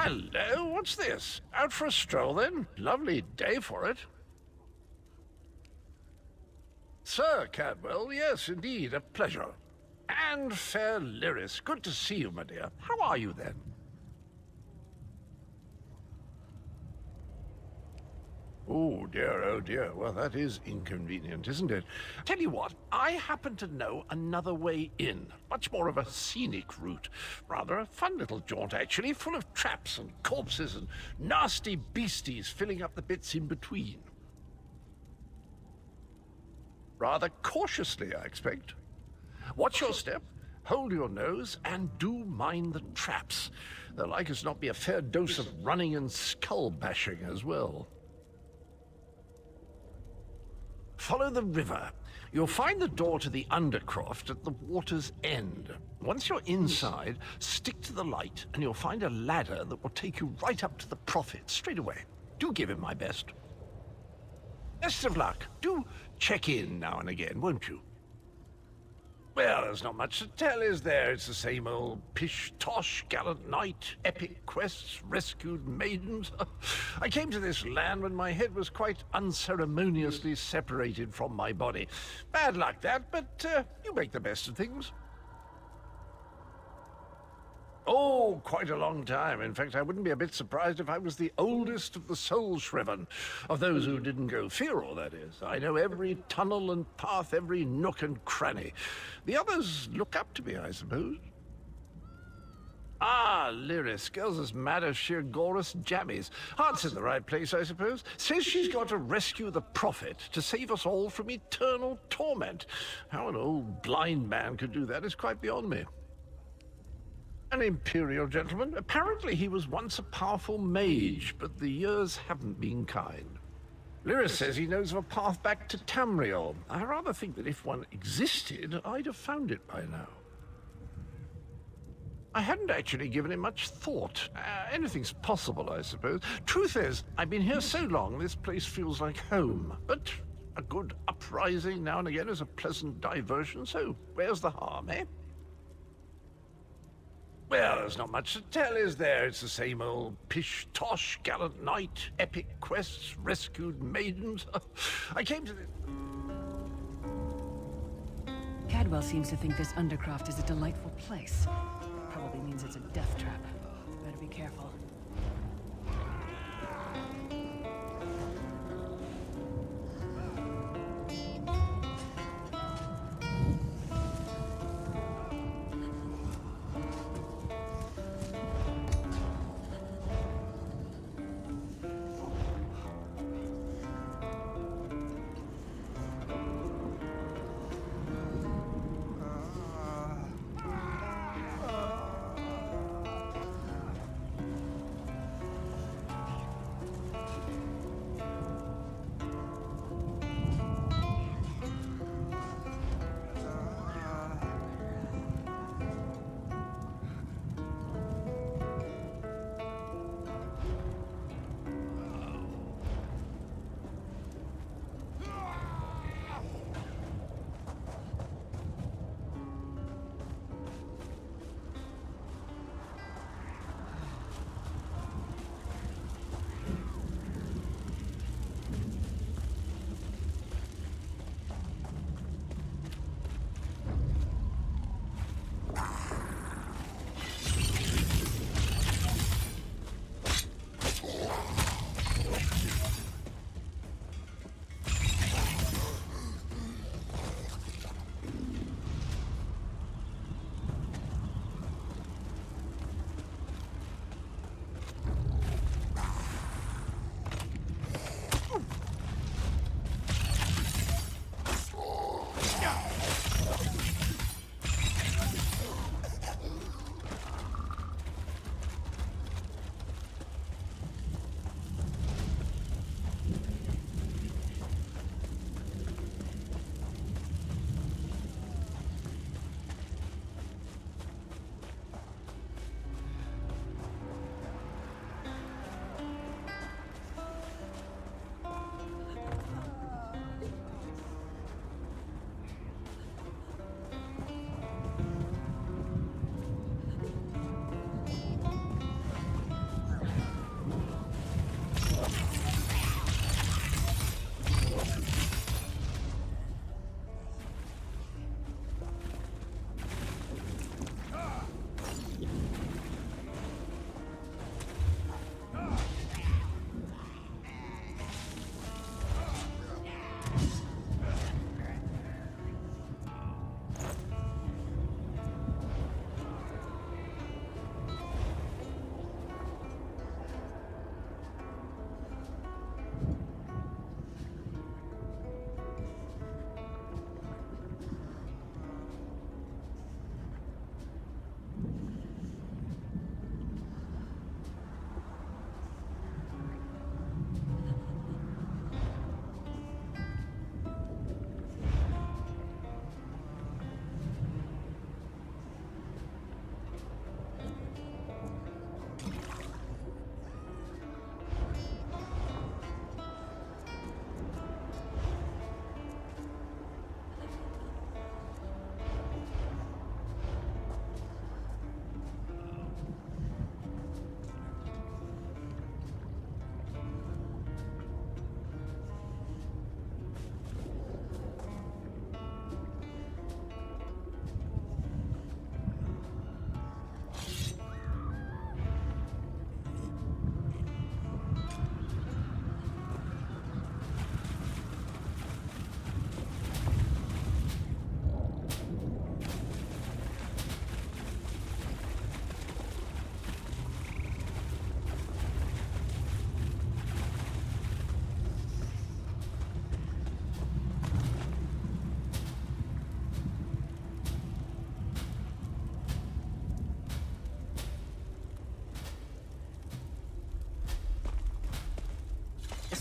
Hello, what's this? Out for a stroll then? Lovely day for it. Sir Cadwell, yes, indeed, a pleasure. And fair Lyris, good to see you, my dear. How are you then? Oh dear. Well, that is inconvenient, isn't it? Tell you what, I happen to know another way in. Much more of a scenic route. Rather a fun little jaunt, actually, full of traps and corpses and nasty beasties filling up the bits in between. Rather cautiously, I expect. Watch your step, hold your nose, and do mind the traps. There'll like as not be a fair dose of running and skull bashing as well. Follow the river. You'll find the door to the Undercroft at the water's end. Once you're inside, stick to the light, and you'll find a ladder that will take you right up to the Prophet straight away. Do give him my best. Best of luck. Do check in now and again, won't you? Well, there's not much to tell, is there? It's the same old pish-tosh, gallant knight, epic quests, rescued maidens. I came to this land when my head was quite unceremoniously separated from my body. Bad luck, that, but you make the best of things. Oh, quite a long time. In fact, I wouldn't be a bit surprised if I was the oldest of the soul-shriven. Of those who didn't go feral, that is. I know every tunnel and path, every nook and cranny. The others look up to me, I suppose. Ah, Lyris, girl's as mad as sheer Gorus jammies. Heart's in the right place, I suppose. Says she's got to rescue the Prophet to save us all from eternal torment. How an old blind man could do that is quite beyond me. An imperial gentleman. Apparently he was once a powerful mage, but the years haven't been kind. Lyris says he knows of a path back to Tamriel. I rather think that if one existed, I'd have found it by now. I hadn't actually given it much thought. Anything's possible, I suppose. Truth is, I've been here so long, this place feels like home. But a good uprising now and again is a pleasant diversion, so where's the harm, eh? Well, there's not much to tell, is there? It's the same old pish-tosh, gallant knight, epic quests, rescued maidens. I came to this... Cadwell seems to think this Undercroft is a delightful place. Probably means it's a death trap. Better be careful.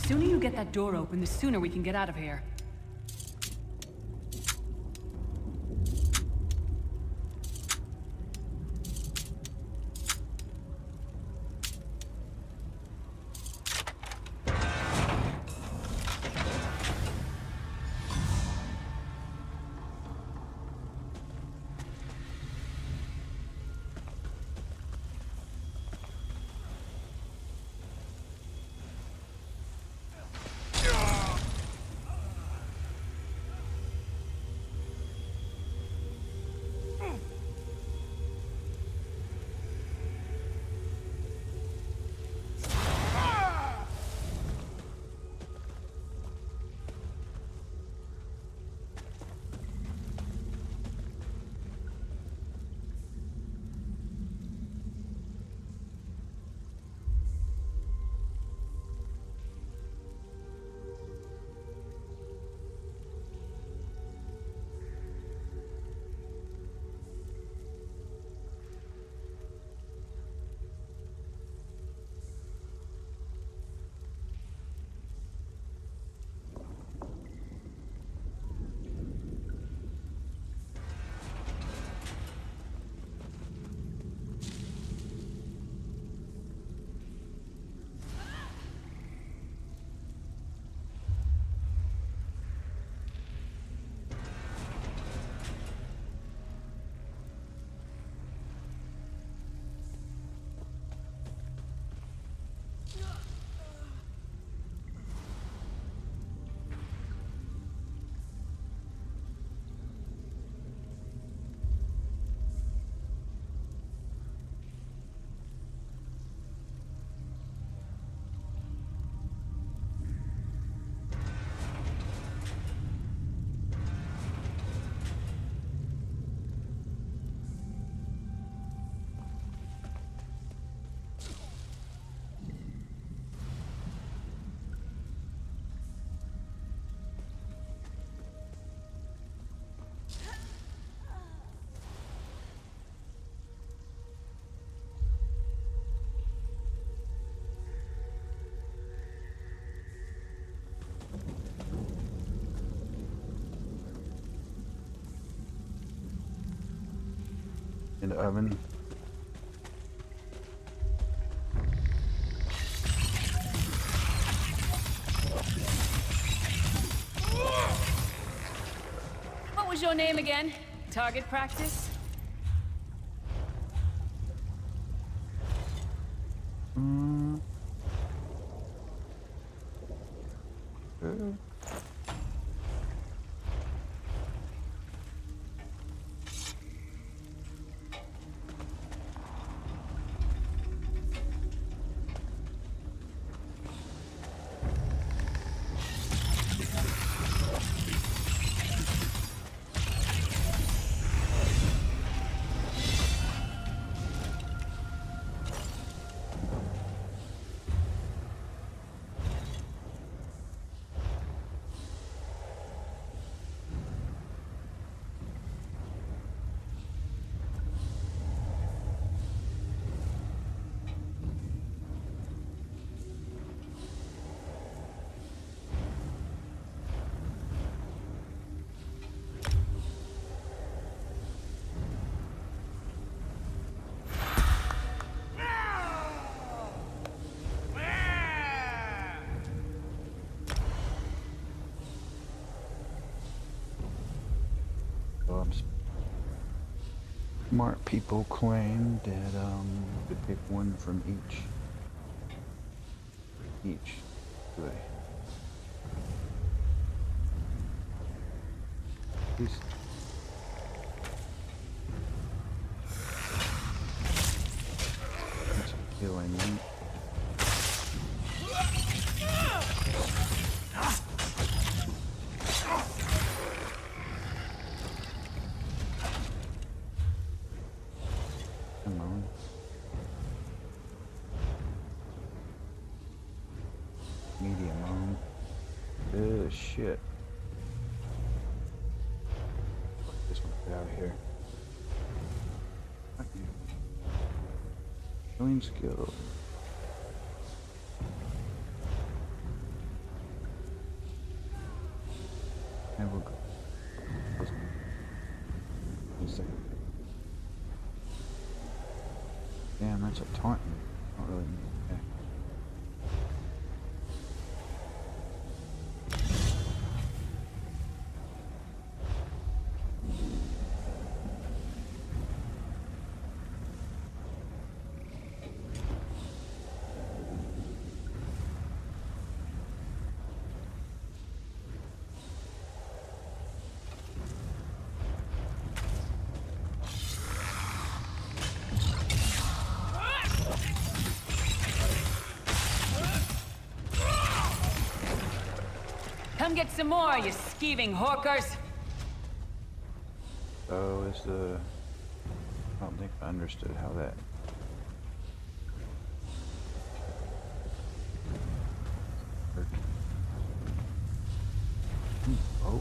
sooner you get that door open, the sooner we can get out of here. In the oven. What was your name again? Target practice? Smart people claim that you pick one from each way. Peace. Healing me. Come on. Medium on. Oh shit. This one get out of here. Healing skill. Let's see. Damn, that's a taunt. Not really. Okay. Come get some more, you skeeving hawkers! So is the... I don't think I understood how that... worked. Oh.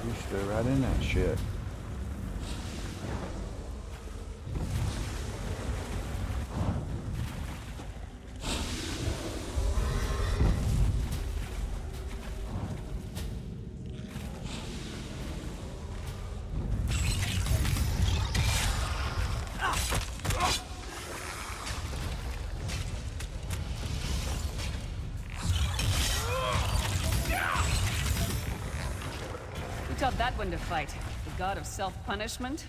You should go right in that shit. Who taught that one to fight? The god of self-punishment?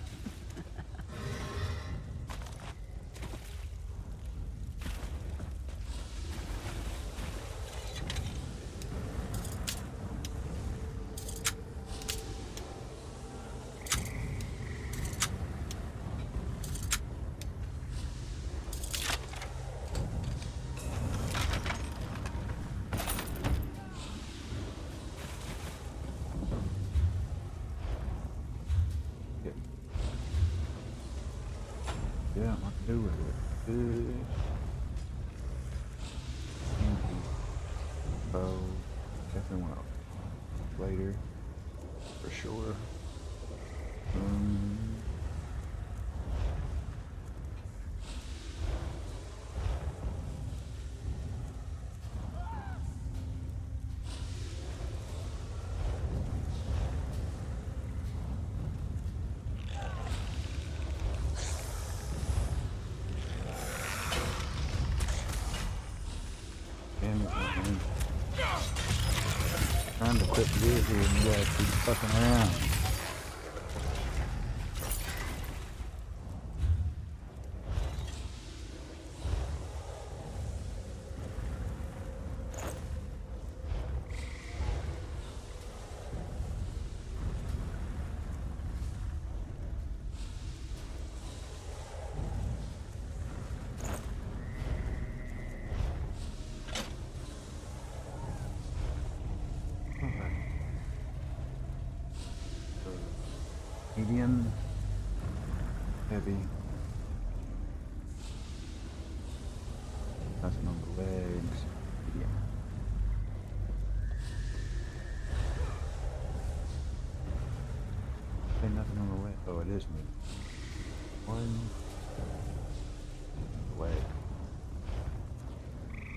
Yeah, I can do with it. Bow. Definitely want to later. For sure. Trying to quit the gear here and you guys keep fucking around. Medium, heavy, nothing on the legs, medium. Hey, nothing on the leg. Oh, it is medium. One, leg,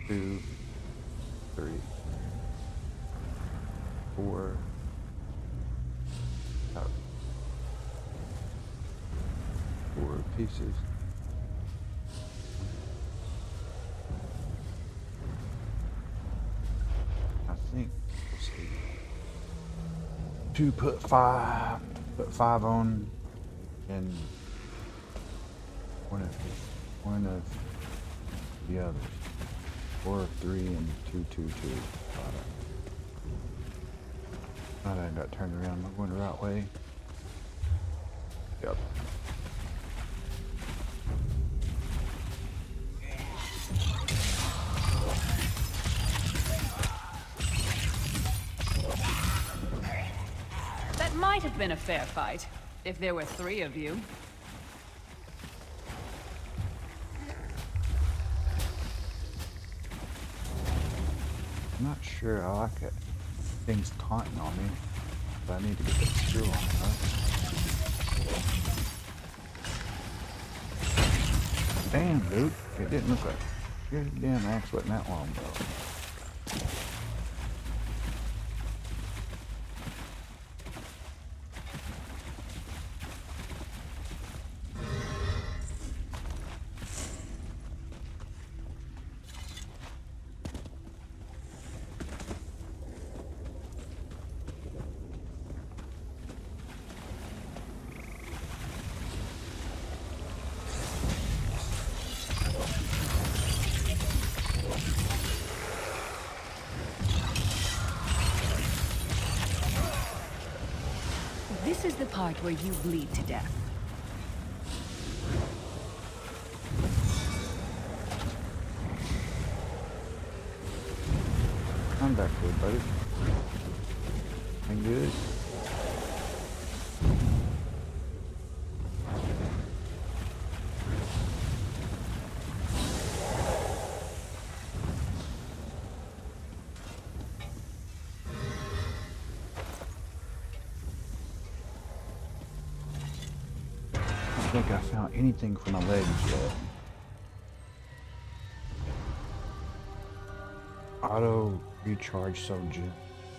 2, 3, 4. Out. 4 pieces. I think we'll see. 2 put 5 on, and one of the others. 4, 3, and 2, 2, 2. Now that I got turned around, am I going the right way? Yep. might have been a fair fight, if there were 3 of you. I'm not sure I like it. Things taunting on me. But I need to get that skill on, right? Damn, dude. It didn't look like your damn axe wasn't that long ago. This is the part where you bleed to death. I'm back here, buddy. Ain't good. I don't think I found anything for my legs yet. Auto recharge soldier.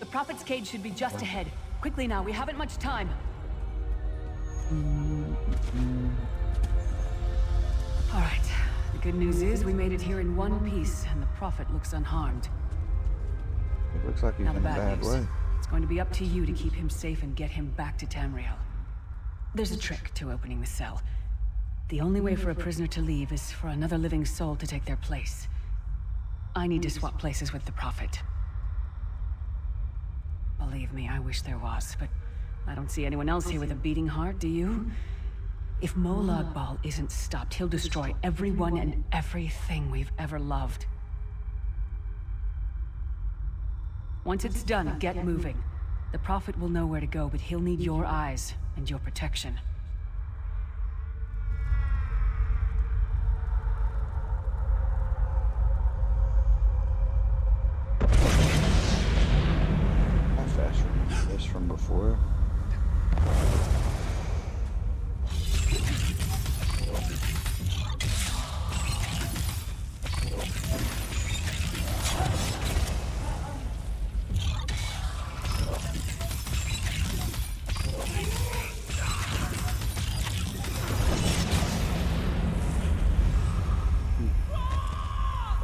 The Prophet's cage should be just ahead. Quickly now, we haven't much time. All right. The good news is we made it here in one piece, and the Prophet looks unharmed. It looks like he's Now in the a bad bad news. way. It's going to be up to you to keep him safe and get him back to Tamriel. There's a trick to opening the cell. The only way for a prisoner to leave is for another living soul to take their place. I need to swap places with the Prophet. Believe me, I wish there was, but I don't see anyone else here with a beating heart, do you? If Molag Bal isn't stopped, he'll destroy everyone and everything we've ever loved. Once it's done, get moving. The Prophet will know where to go, but he'll need your eyes and your protection. How fast remember this from before?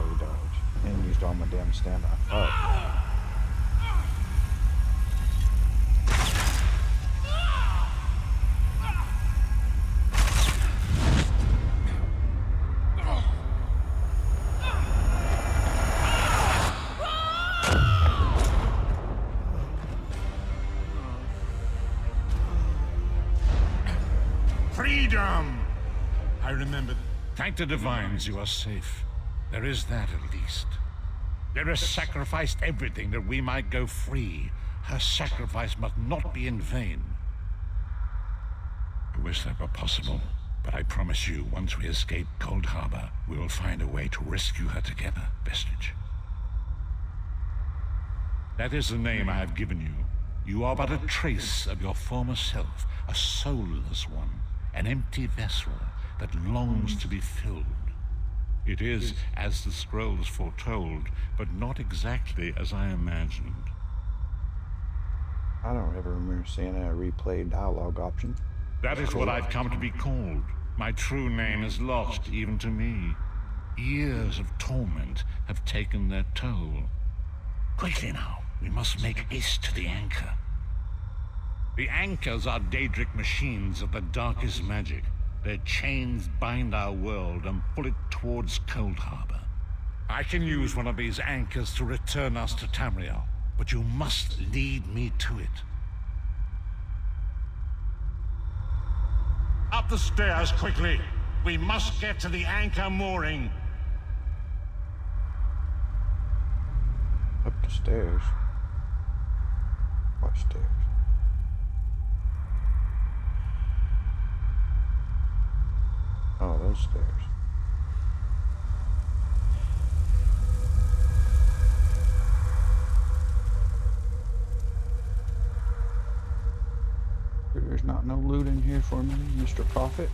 Oh, dodge. And used all my damn stamina. Oh. Freedom! I remember. Thank the divines you are safe. There is that at least. There sacrificed everything that we might go free. Her sacrifice must not be in vain. I wish that were possible, but I promise you, once we escape Cold Harbor, we will find a way to rescue her together, Vestige. That is the name I have given you. You are but a trace of your former self, a soulless one, an empty vessel that longs to be filled. It is as the scrolls foretold, but not exactly as I imagined. I don't ever remember seeing a replay dialogue option. That is what I've come to be called. My true name is lost even to me. Years of torment have taken their toll. Quickly now, we must make haste to the anchor. The anchors are Daedric machines of the darkest magic. Their chains bind our world and pull it towards Cold Harbor. I can use one of these anchors to return us to Tamriel, but you must lead me to it. Up the stairs, quickly! We must get to the anchor mooring. Up the stairs. What stairs? Oh, those stairs. There's not no loot in here for me, Mr. Prophet.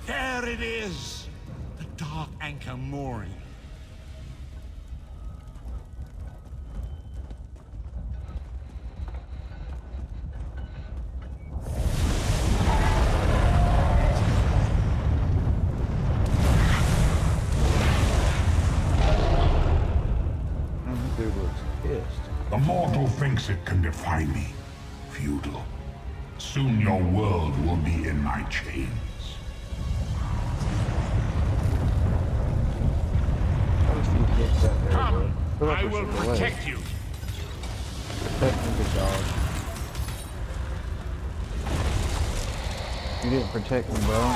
There it is! The Dark Anchor mooring. Dude looks pissed. The mortal thinks it can defy me. Feudal. Soon your world will be in my chains. How does he hit that there, bro? Come! Feel like I there's will a delay. protect you! Protect me, good dog. You didn't protect me, bro.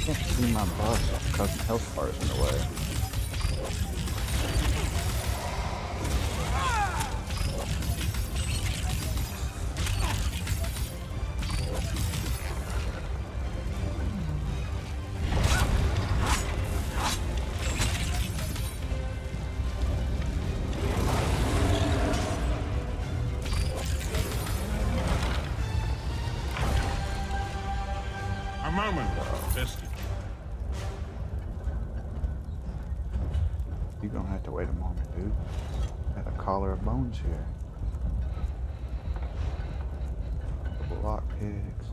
Can't see my bus because the health bar is in the way. A moment, Vestige. You're gonna have to wait a moment, dude. Got a collar of bones here. Couple lock picks.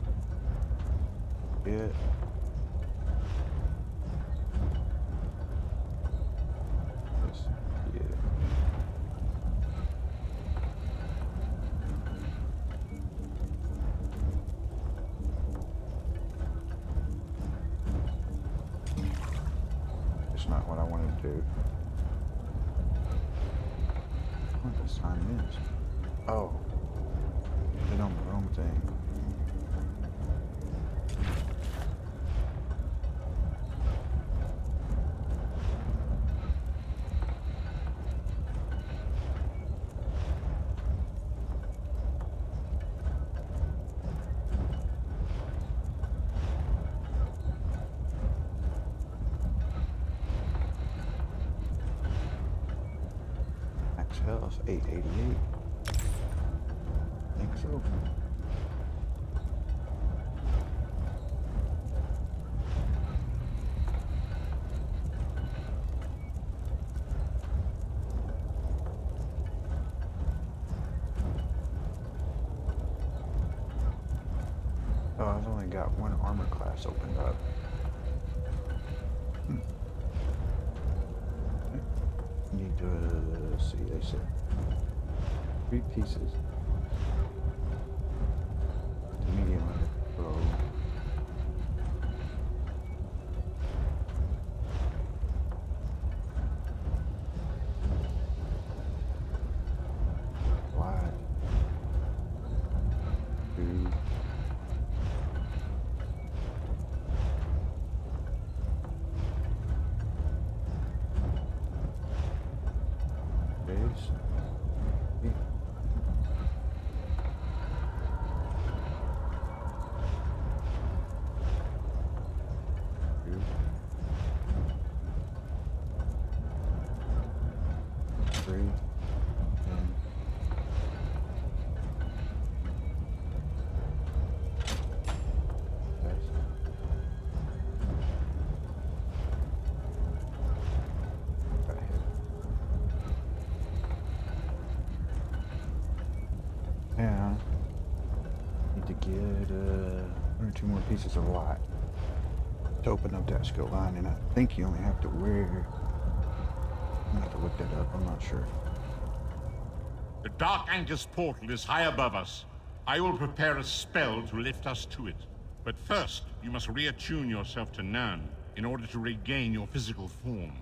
Good. Let's get it. It's not what I wanted to do. What this time is? Oh. Hit on the wrong thing. Max health 888. Think so. Oh, I've only got one armor class opened up. Need to see, they said 3 pieces. The medium under bow. Wide. 2. Base. 8. Two. 3. And Yeah. Need to get 1 or 2 more pieces of light to open up that skill line, and I think you only have to wear. I'm gonna have to look that up. I'm not sure. The Dark Anchor's portal is high above us. I will prepare a spell to lift us to it. But first, you must reattune yourself to Nern in order to regain your physical form.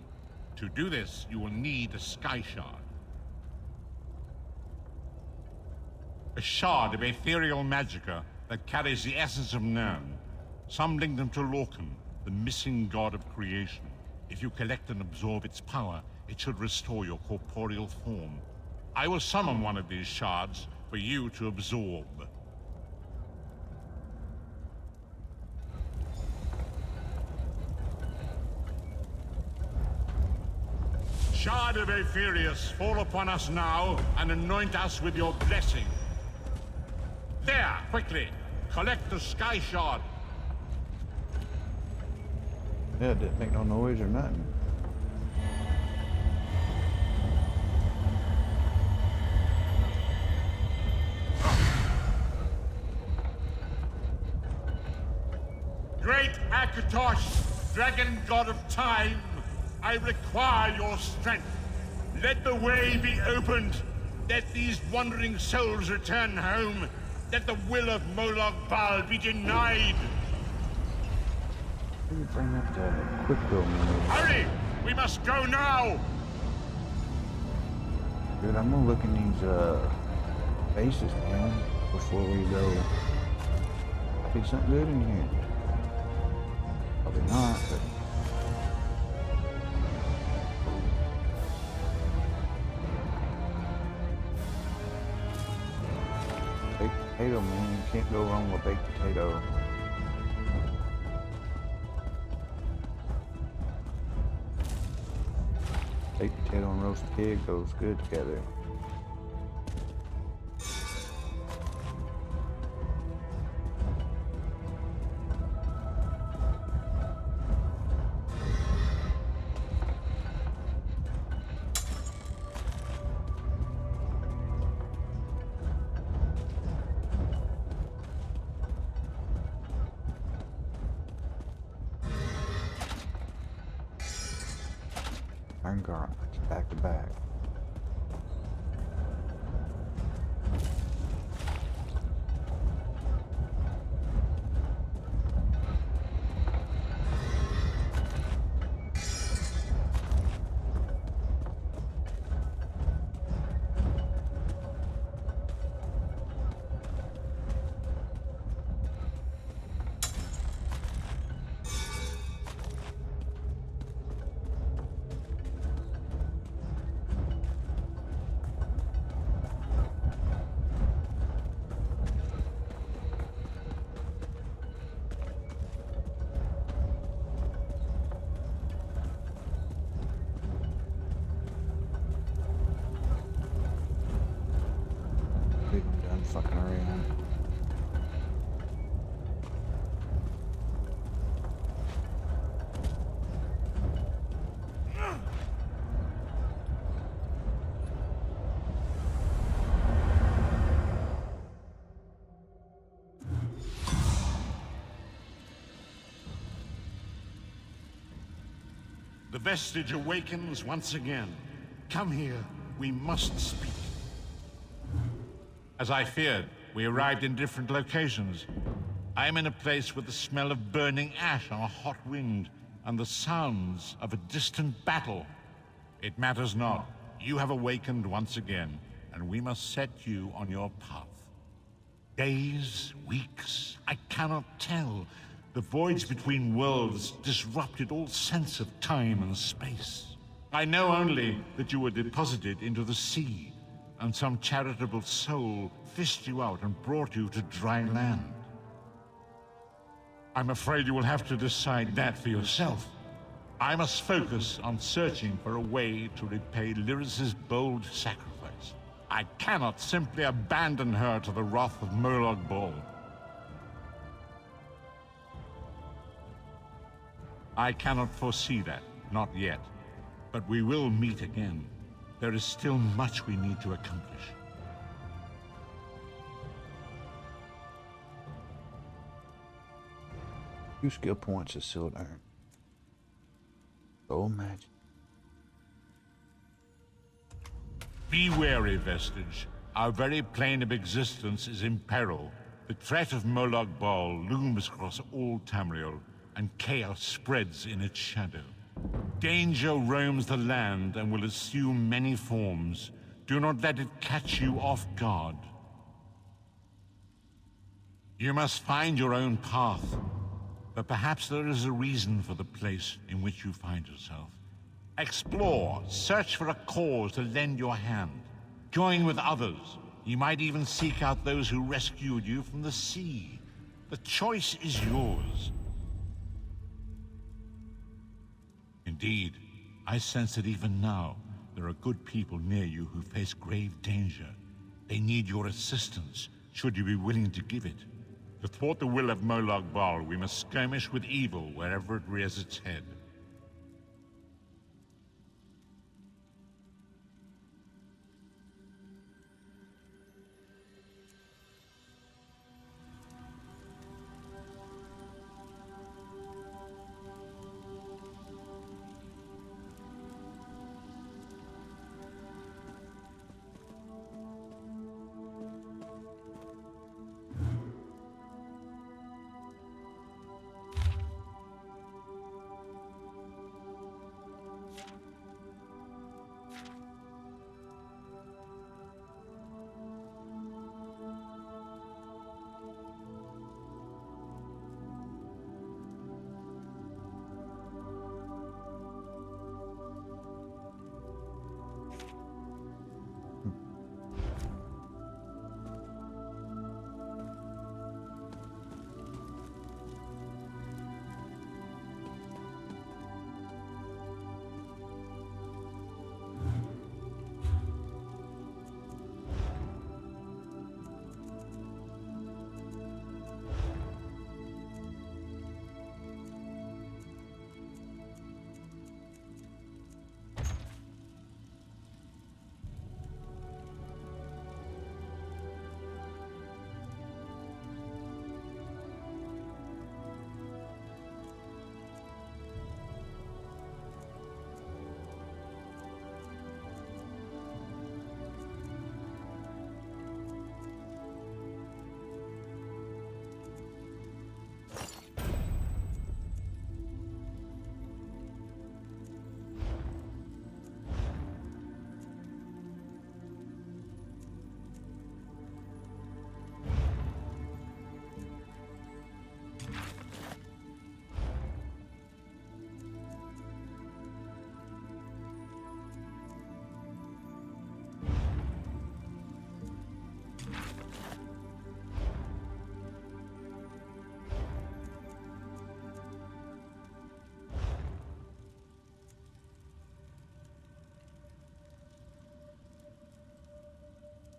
To do this, you will need a Sky Shard. A shard of ethereal magicka that carries the essence of Nern. Some link them to Lorcan, the missing god of creation. If you collect and absorb its power, it should restore your corporeal form. I will summon one of these shards for you to absorb. Shard of Aetherius, fall upon us now and anoint us with your blessing. There, quickly! Collect the Sky Shard. Yeah, it didn't make no noise or nothing. Great Akatosh, dragon god of time, I require your strength. Let the way be opened. Let these wandering souls return home. Let the will of Molag Bal be denied. Let me bring up the quick build menu. Hurry! We must go now! Dude, I'm gonna look in these bases, man, before we go. Be something good in here. Probably not, but baked potato, man. You can't go wrong with baked potato. Baked potato and roast pig goes good together. Iron gauntlets, back to back. I'm done fucking around. The vestige awakens once again. Come here, we must speak. As I feared, we arrived in different locations. I am in a place with the smell of burning ash on a hot wind, and the sounds of a distant battle. It matters not. You have awakened once again, and we must set you on your path. Days, weeks, I cannot tell. The voids between worlds disrupted all sense of time and space. I know only that you were deposited into the sea, and some charitable soul fished you out and brought you to dry land. I'm afraid you will have to decide that for yourself. I must focus on searching for a way to repay Lyris's bold sacrifice. I cannot simply abandon her to the wrath of Molag Bal. I cannot foresee that, not yet. But we will meet again. There is still much we need to accomplish. 2 skill points is sealed iron. Soul magic. Be wary, Vestige. Our very plane of existence is in peril. The threat of Molag Bal looms across all Tamriel, and chaos spreads in its shadow. Danger roams the land and will assume many forms. Do not let it catch you off guard. You must find your own path, but perhaps there is a reason for the place in which you find yourself. Explore, search for a cause to lend your hand. Join with others. You might even seek out those who rescued you from the sea. The choice is yours. Indeed, I sense that even now, there are good people near you who face grave danger. They need your assistance, should you be willing to give it. To thwart the will of Molag Bal, we must skirmish with evil wherever it rears its head.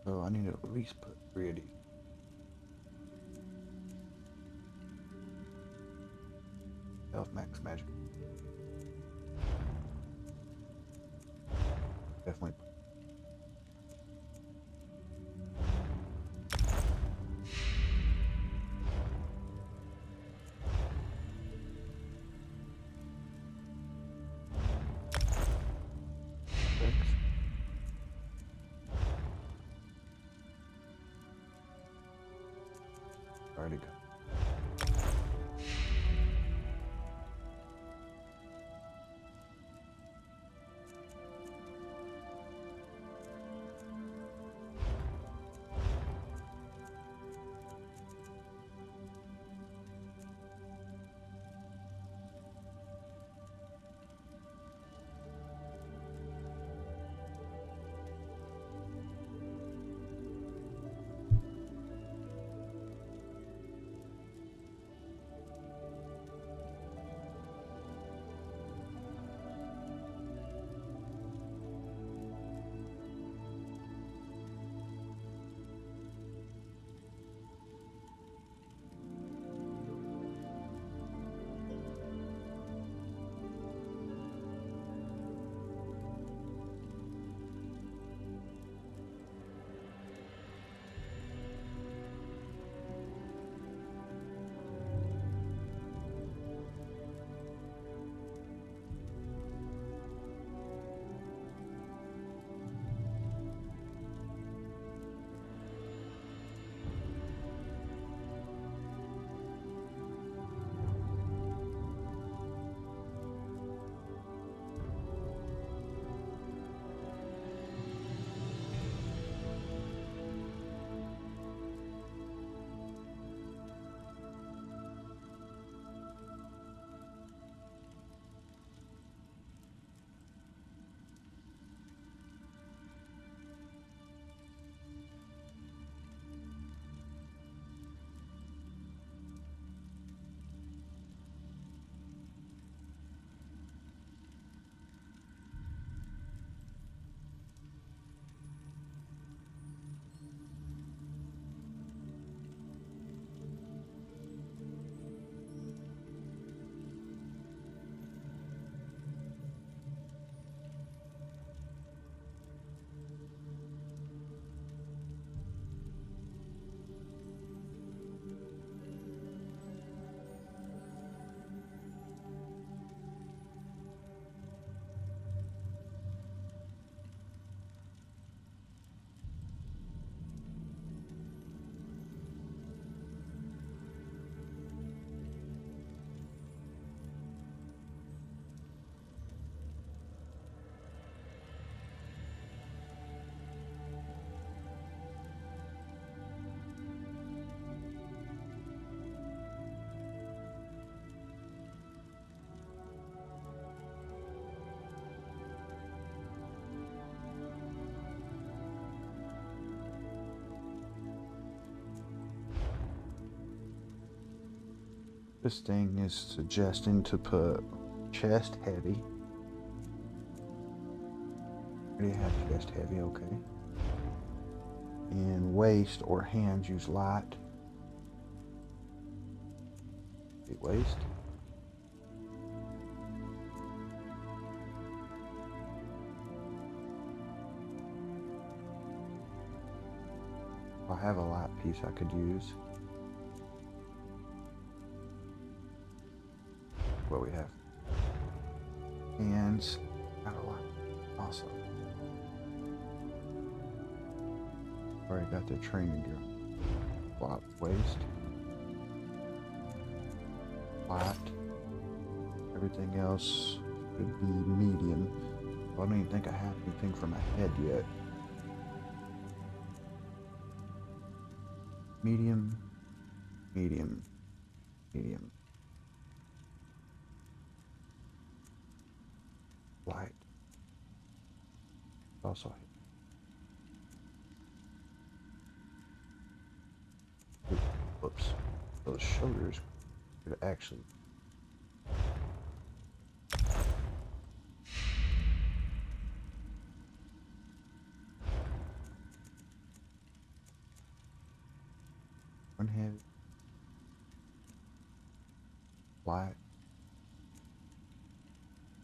So I need to at least put 3 of these. Health max magic. Definitely. Already go. This thing is suggesting to put chest heavy. Already have chest heavy, okay. And waist or hands use light. Waist. I have a light piece I could use. What we have. Hands. Got a lot. Awesome. Already got the training gear. Light waist. Light. Everything else could be medium. I don't even think I have anything for my head yet. Medium, medium, medium. Light. Also. Oops. Those shoulders could actually. One head. Light.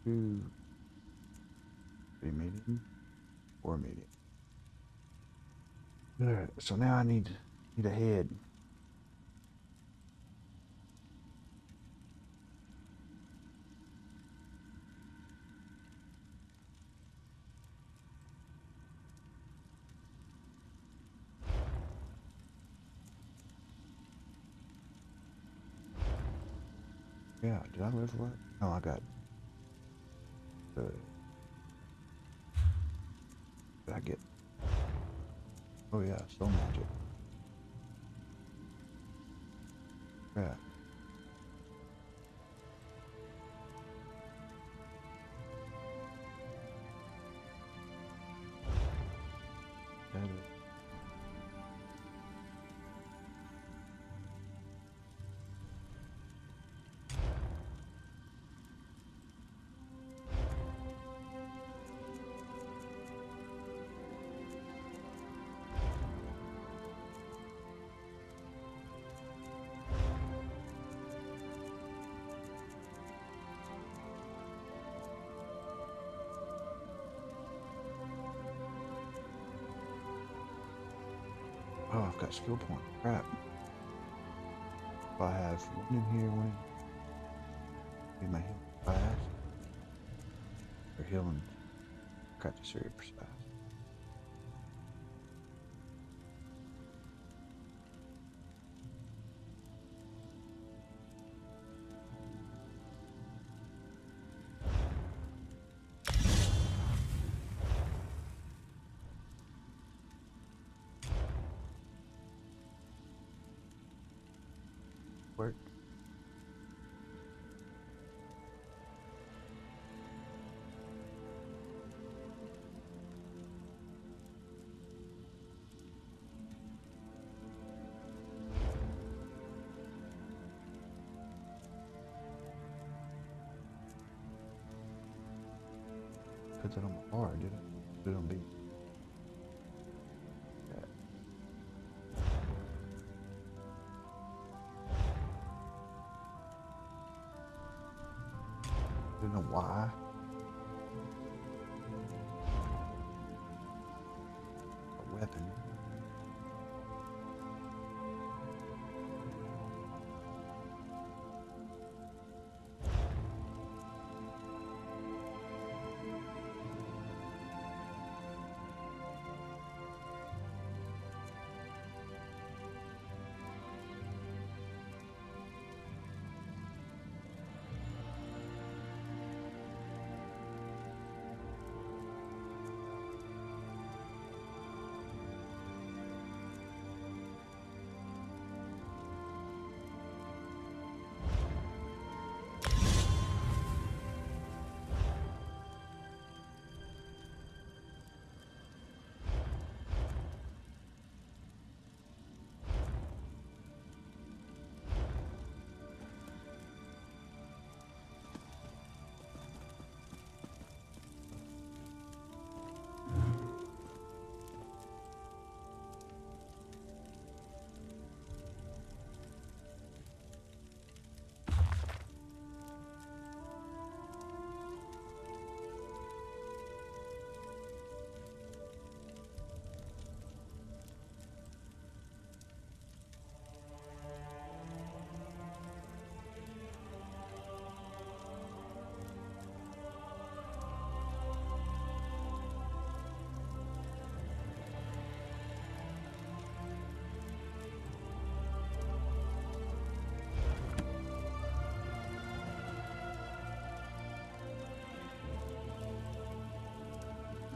Two. Three medium. Four medium. Alright, so now I need a head. Yeah, did I live what? No, I got the. Did I get? Oh yeah, soul magic. Yeah. That is. Oh, I've got skill point. Crap. If I have one in here, one in my healing fast. Or healing. Got this area precise. Work. Put that on my R, did I? Put it on B. I don't know why. A weapon.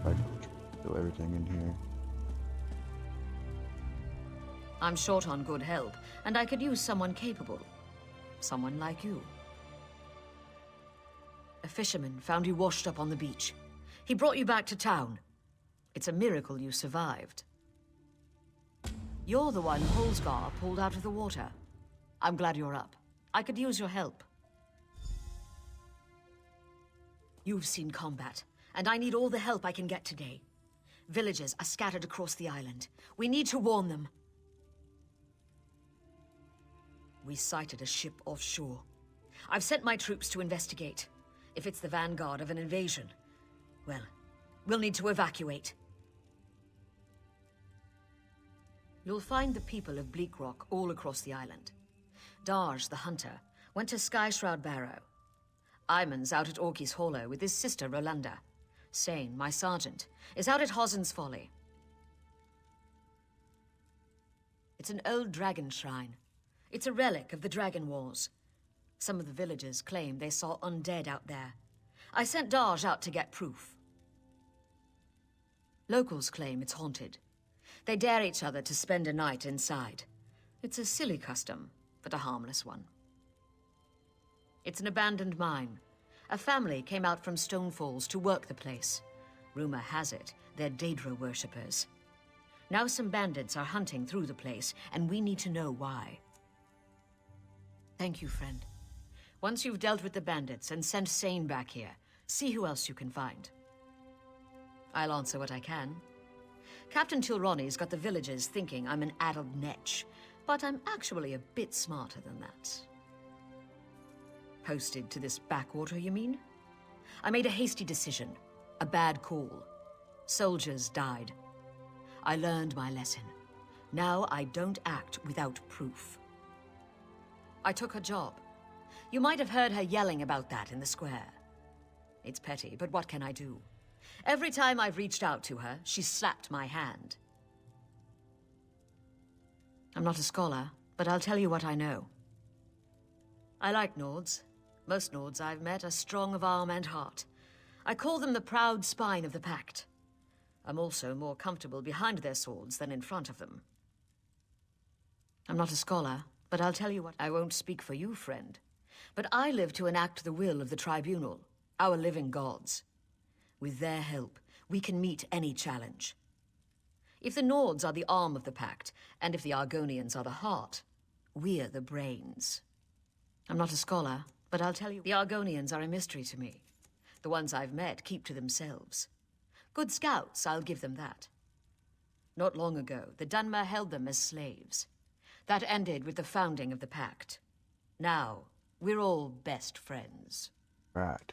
I do everything in here. I'm short on good help, and I could use someone capable. Someone like you. A fisherman found you washed up on the beach. He brought you back to town. It's a miracle you survived. You're the one Holsgar pulled out of the water. I'm glad you're up. I could use your help. You've seen combat, and I need all the help I can get today. Villagers are scattered across the island. We need to warn them. We sighted a ship offshore. I've sent my troops to investigate. If it's the vanguard of an invasion, well, we'll need to evacuate. You'll find the people of Bleakrock all across the island. Darj, the hunter, went to Skyshroud Barrow. Iman's out at Orky's Hollow with his sister Rolanda. Sane, my sergeant, is out at Hosen's Folly. It's an old dragon shrine. It's a relic of the Dragon Wars. Some of the villagers claim they saw undead out there. I sent Darj out to get proof. Locals claim it's haunted. They dare each other to spend a night inside. It's a silly custom, but a harmless one. It's an abandoned mine. A family came out from Stone Falls to work the place. Rumor has it, they're Daedra worshippers. Now some bandits are hunting through the place, and we need to know why. Thank you, friend. Once you've dealt with the bandits and sent Sane back here, see who else you can find. I'll answer what I can. Captain Tilroni's got the villagers thinking I'm an addled netch, but I'm actually a bit smarter than that. Posted to this backwater, you mean? I made a hasty decision. A bad call. Soldiers died. I learned my lesson. Now I don't act without proof. I took her job. You might have heard her yelling about that in the square. It's petty, but what can I do? Every time I've reached out to her, she's slapped my hand. I'm not a scholar, but I'll tell you what I know. I like Nords. Most Nords I've met are strong of arm and heart. I call them the proud spine of the Pact. I'm also more comfortable behind their swords than in front of them. I'm not a scholar, but I'll tell you what. I won't speak for you, friend. But I live to enact the will of the Tribunal, our living gods. With their help, we can meet any challenge. If the Nords are the arm of the Pact, and if the Argonians are the heart, we're the brains. I'm not a scholar, but I'll tell you, the Argonians are a mystery to me. The ones I've met keep to themselves. Good scouts, I'll give them that. Not long ago, the Dunmer held them as slaves. That ended with the founding of the Pact. Now, we're all best friends. Right.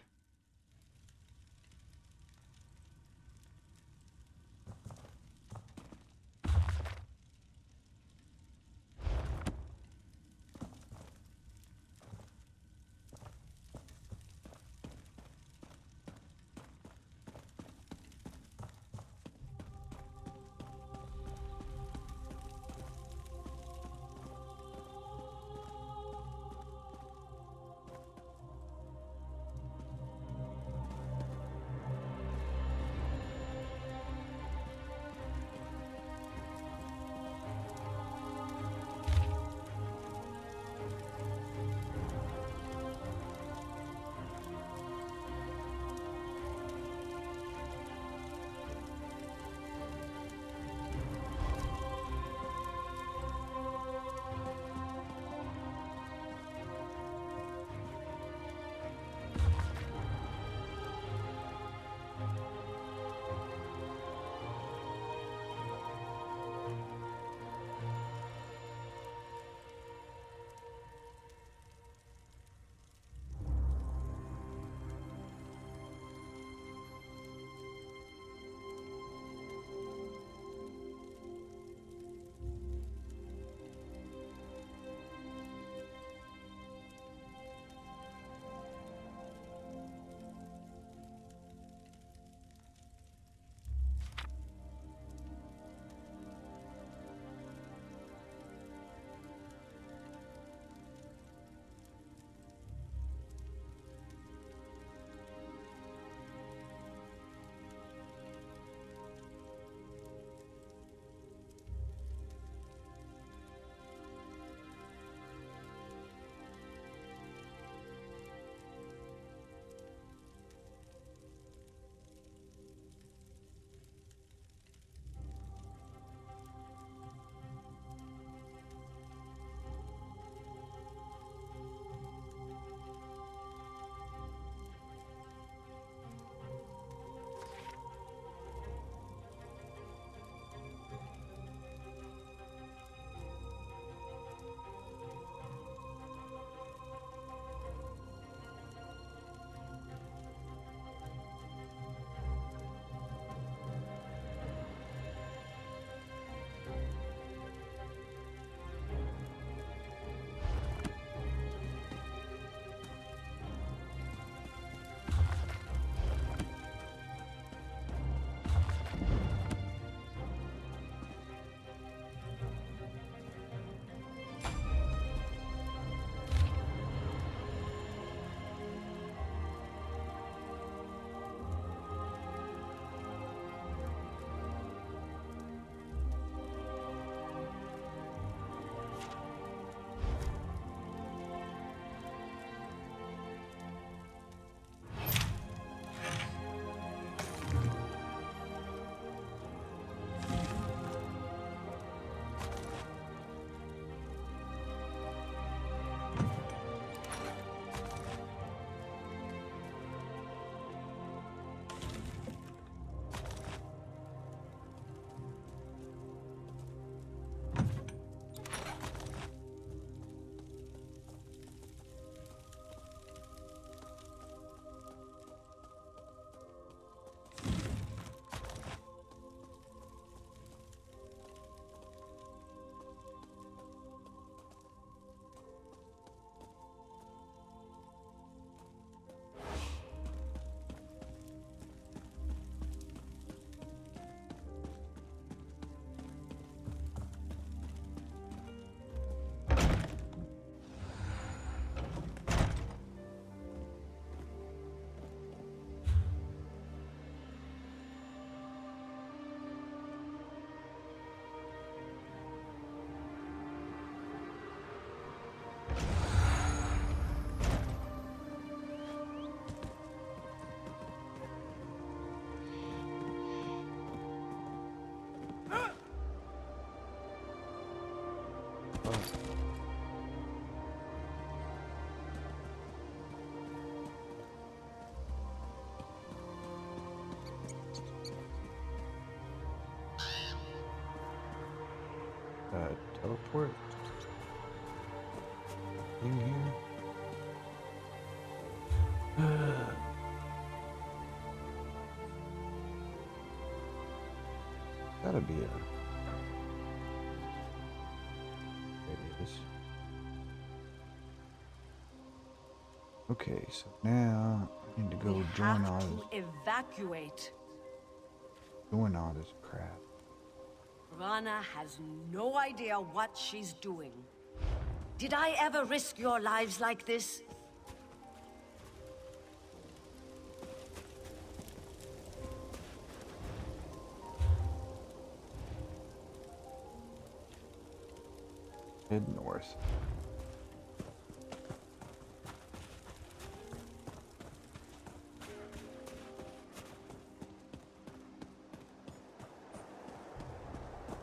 fuck? Teleport in here. Gotta be a. There it is. Okay, so now I need to go join all this. Evacuate. Doing all this crap. Rana has no idea what she's doing. Did I ever risk your lives like this? Head north.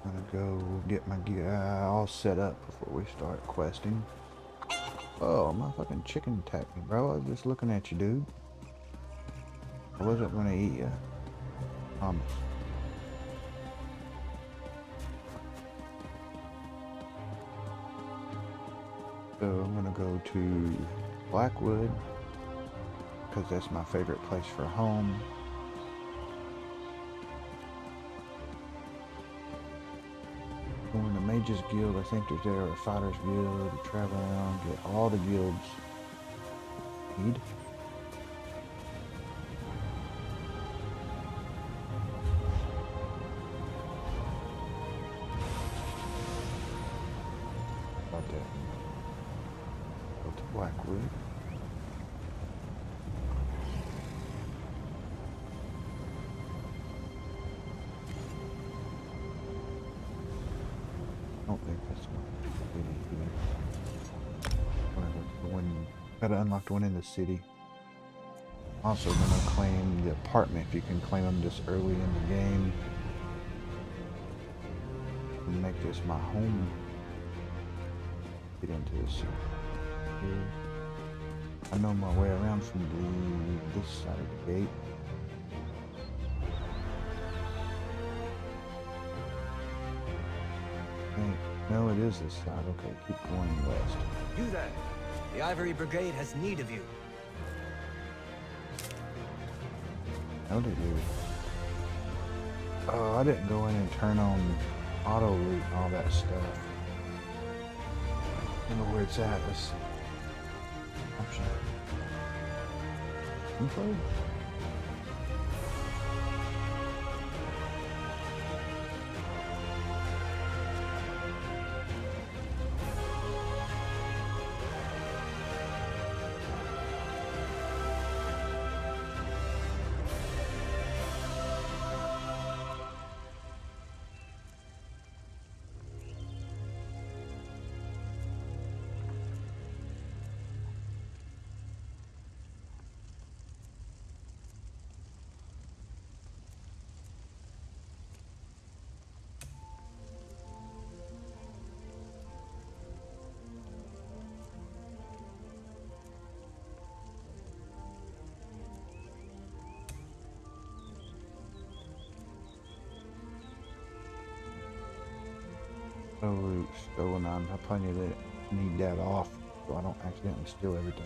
I'm gonna go get my gear all set up before we start questing. Oh, my fucking chicken attacked me, bro. I was just looking at you, dude. I wasn't gonna eat you. Promise. So I'm gonna go to Blackwood because that's my favorite place for a home. Going to Mage's Guild, I think there's there a Fighter's Guild to travel around, get all the guilds need. About that. Go to Blackwood. I don't think that's one. Gotta unlock the one in the city. Also gonna claim the apartment if you can claim them this early in the game. And make this my home. Get into this here. I know my way around from this side of the gate. No, it is this side. Okay, keep going west. You there! The Ivory Brigade has need of you. How did you? Oh, I didn't go in and turn on auto loot and all that stuff. I don't know where it's at. Let's see. Option. Info? Loot stolen on. I probably need that off so I don't accidentally steal everything.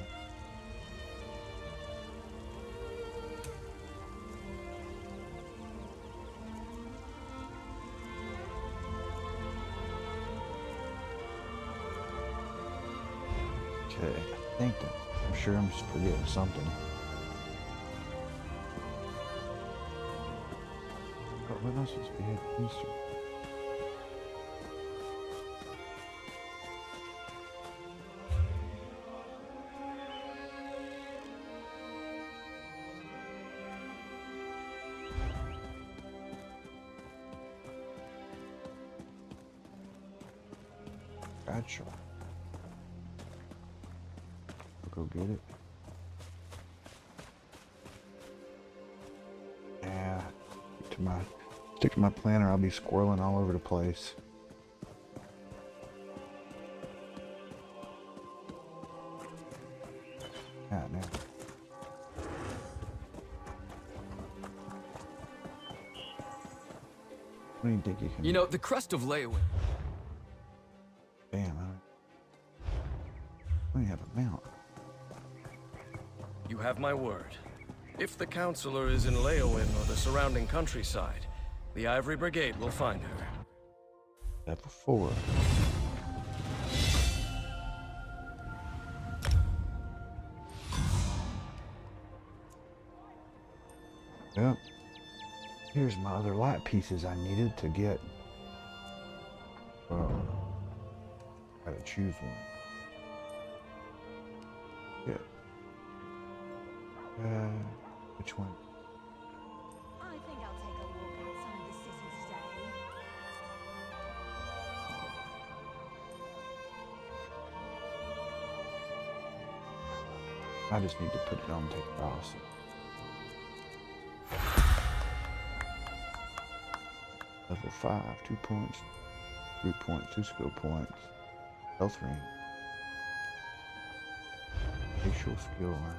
Okay, I think that I'm sure I'm just forgetting something. But what else is we had Easter? Bradshaw. I'll go get it. Yeah, stick to my planner. I'll be squirreling all over the place. What do you think you can? You know, the crest of Leyawiin. Damn, I don't have a mount. You have my word. If the Counselor is in Leyawiin or the surrounding countryside, the Ivory Brigade will find her. Level 4. Yep. Here's my other light pieces I needed to get. Well, gotta choose one. Yeah. Which one? I think I'll take a walk outside the city today. I just need to put it on and take it off. Level 5, 2 points, 3 points, 2 skill points, health ring, facial skill line.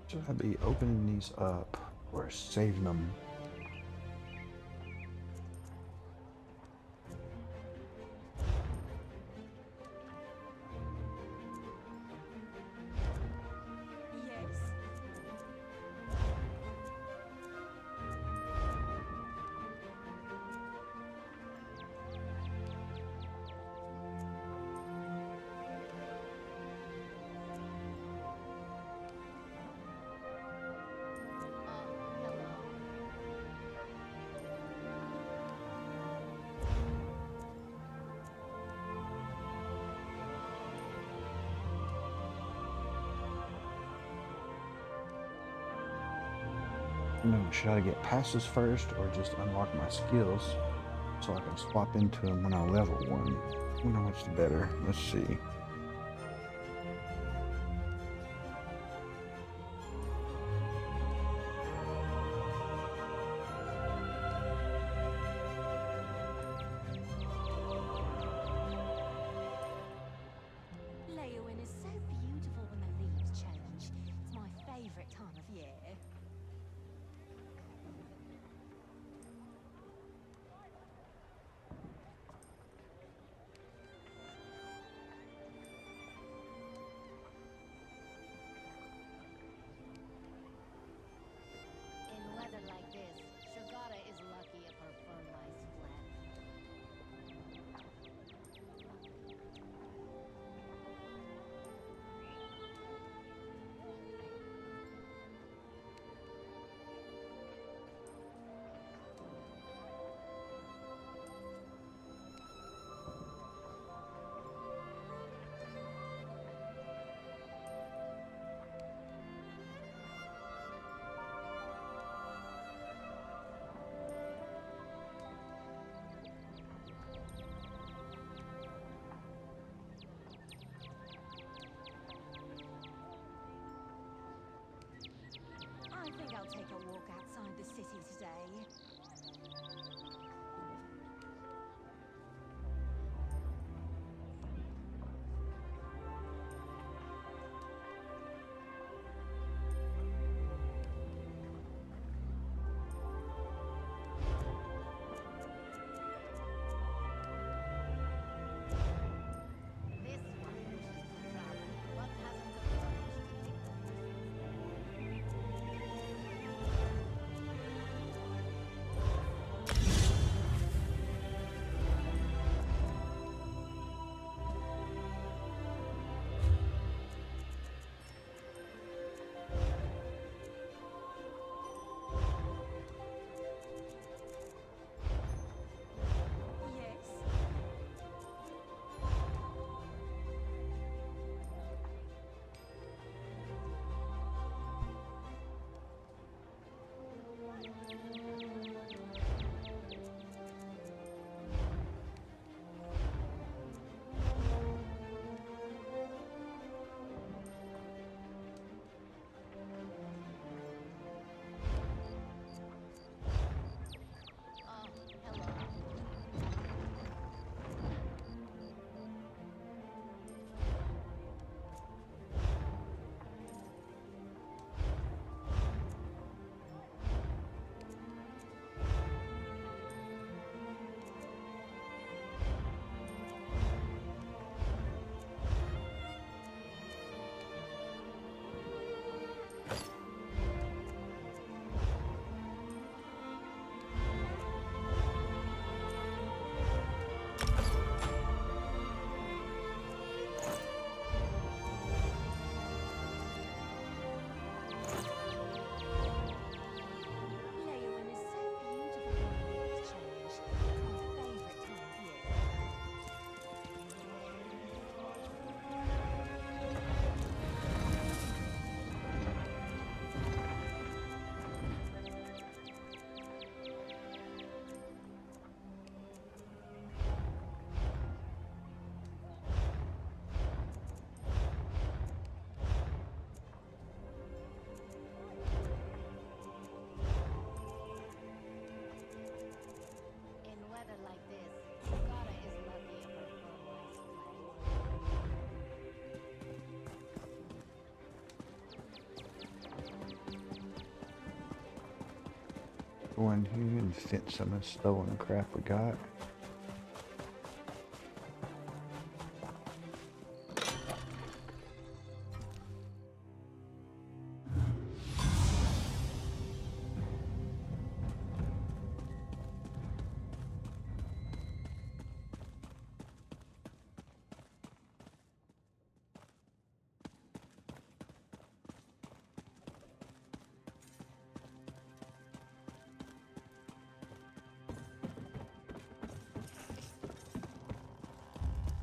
Should I be opening these up or saving them? Yes. No, should I get passes first or just unlock my skills so I can swap into them when I level 1? I don't know what's better. Let's see. Leyawiin is so beautiful when the leaves change. It's my favorite time of year. In weather like this, Shogara is lucky if her fur lies flat. Go in here and fence some of the stolen crap we got.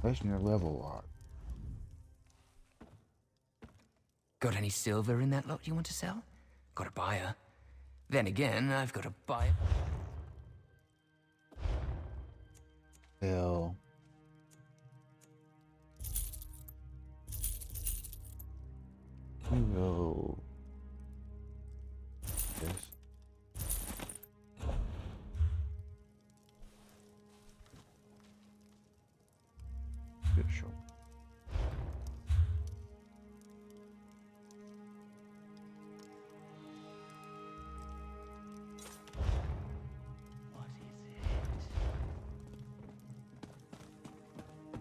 Where's your level lock? Got any silver in that lot you want to sell? Got a buyer. Then again, I've got a buyer. Sell. You go. Yes. Good show.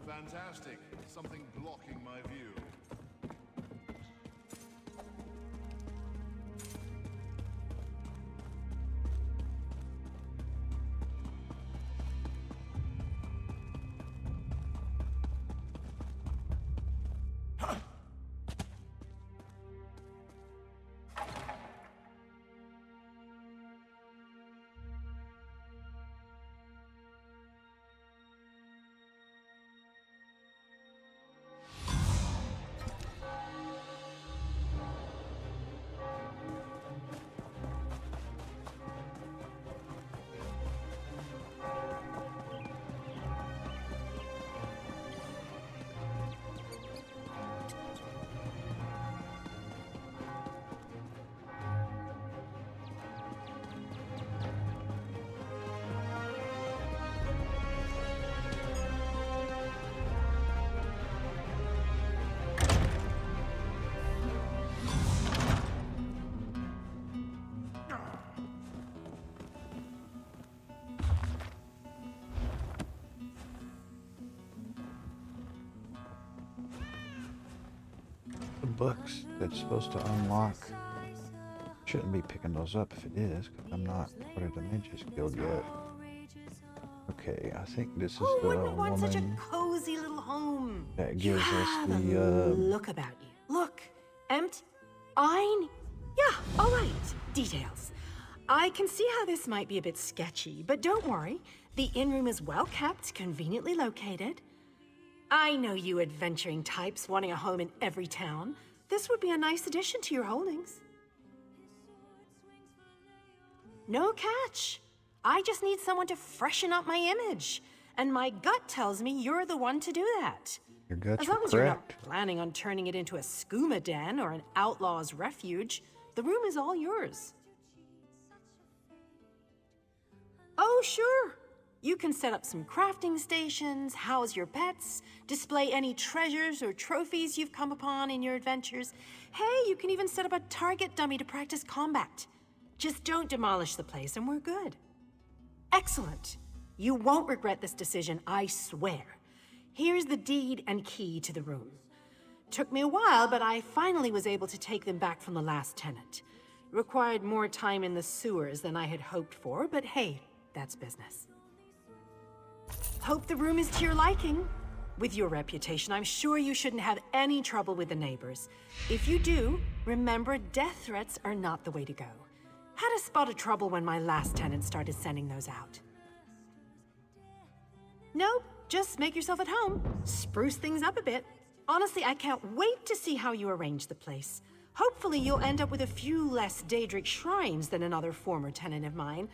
Fantastic. Something blocking my view. The books that's supposed to unlock. Shouldn't be picking those up if it is, because I'm not part of the Mages Guild yet. Okay, I think this is Who the wouldn't want such a woman cozy little home? that You gives us have a the look about you. Look, Ein. Yeah, all right. Details. I can see how this might be a bit sketchy, but don't worry. The inn room is well kept, conveniently located. I know you adventuring types wanting a home in every town. This would be a nice addition to your holdings. No catch. I just need someone to freshen up my image. And my gut tells me you're the one to do that. Your guts As are long as you're not correct. planning on turning it into a skooma den or an outlaw's refuge, the room is all yours. Oh, sure. You can set up some crafting stations, house your pets, display any treasures or trophies you've come upon in your adventures. Hey, you can even set up a target dummy to practice combat. Just don't demolish the place and we're good. Excellent. You won't regret this decision, I swear. Here's the deed and key to the room. Took me a while, but I finally was able to take them back from the last tenant. Required more time in the sewers than I had hoped for, but hey, that's business. Hope the room is to your liking. With your reputation, I'm sure you shouldn't have any trouble with the neighbors. If you do, remember death threats are not the way to go. Had a spot of trouble when my last tenant started sending those out. Nope, just make yourself at home. Spruce things up a bit. Honestly, I can't wait to see how you arrange the place. Hopefully you'll end up with a few less Daedric shrines than another former tenant of mine.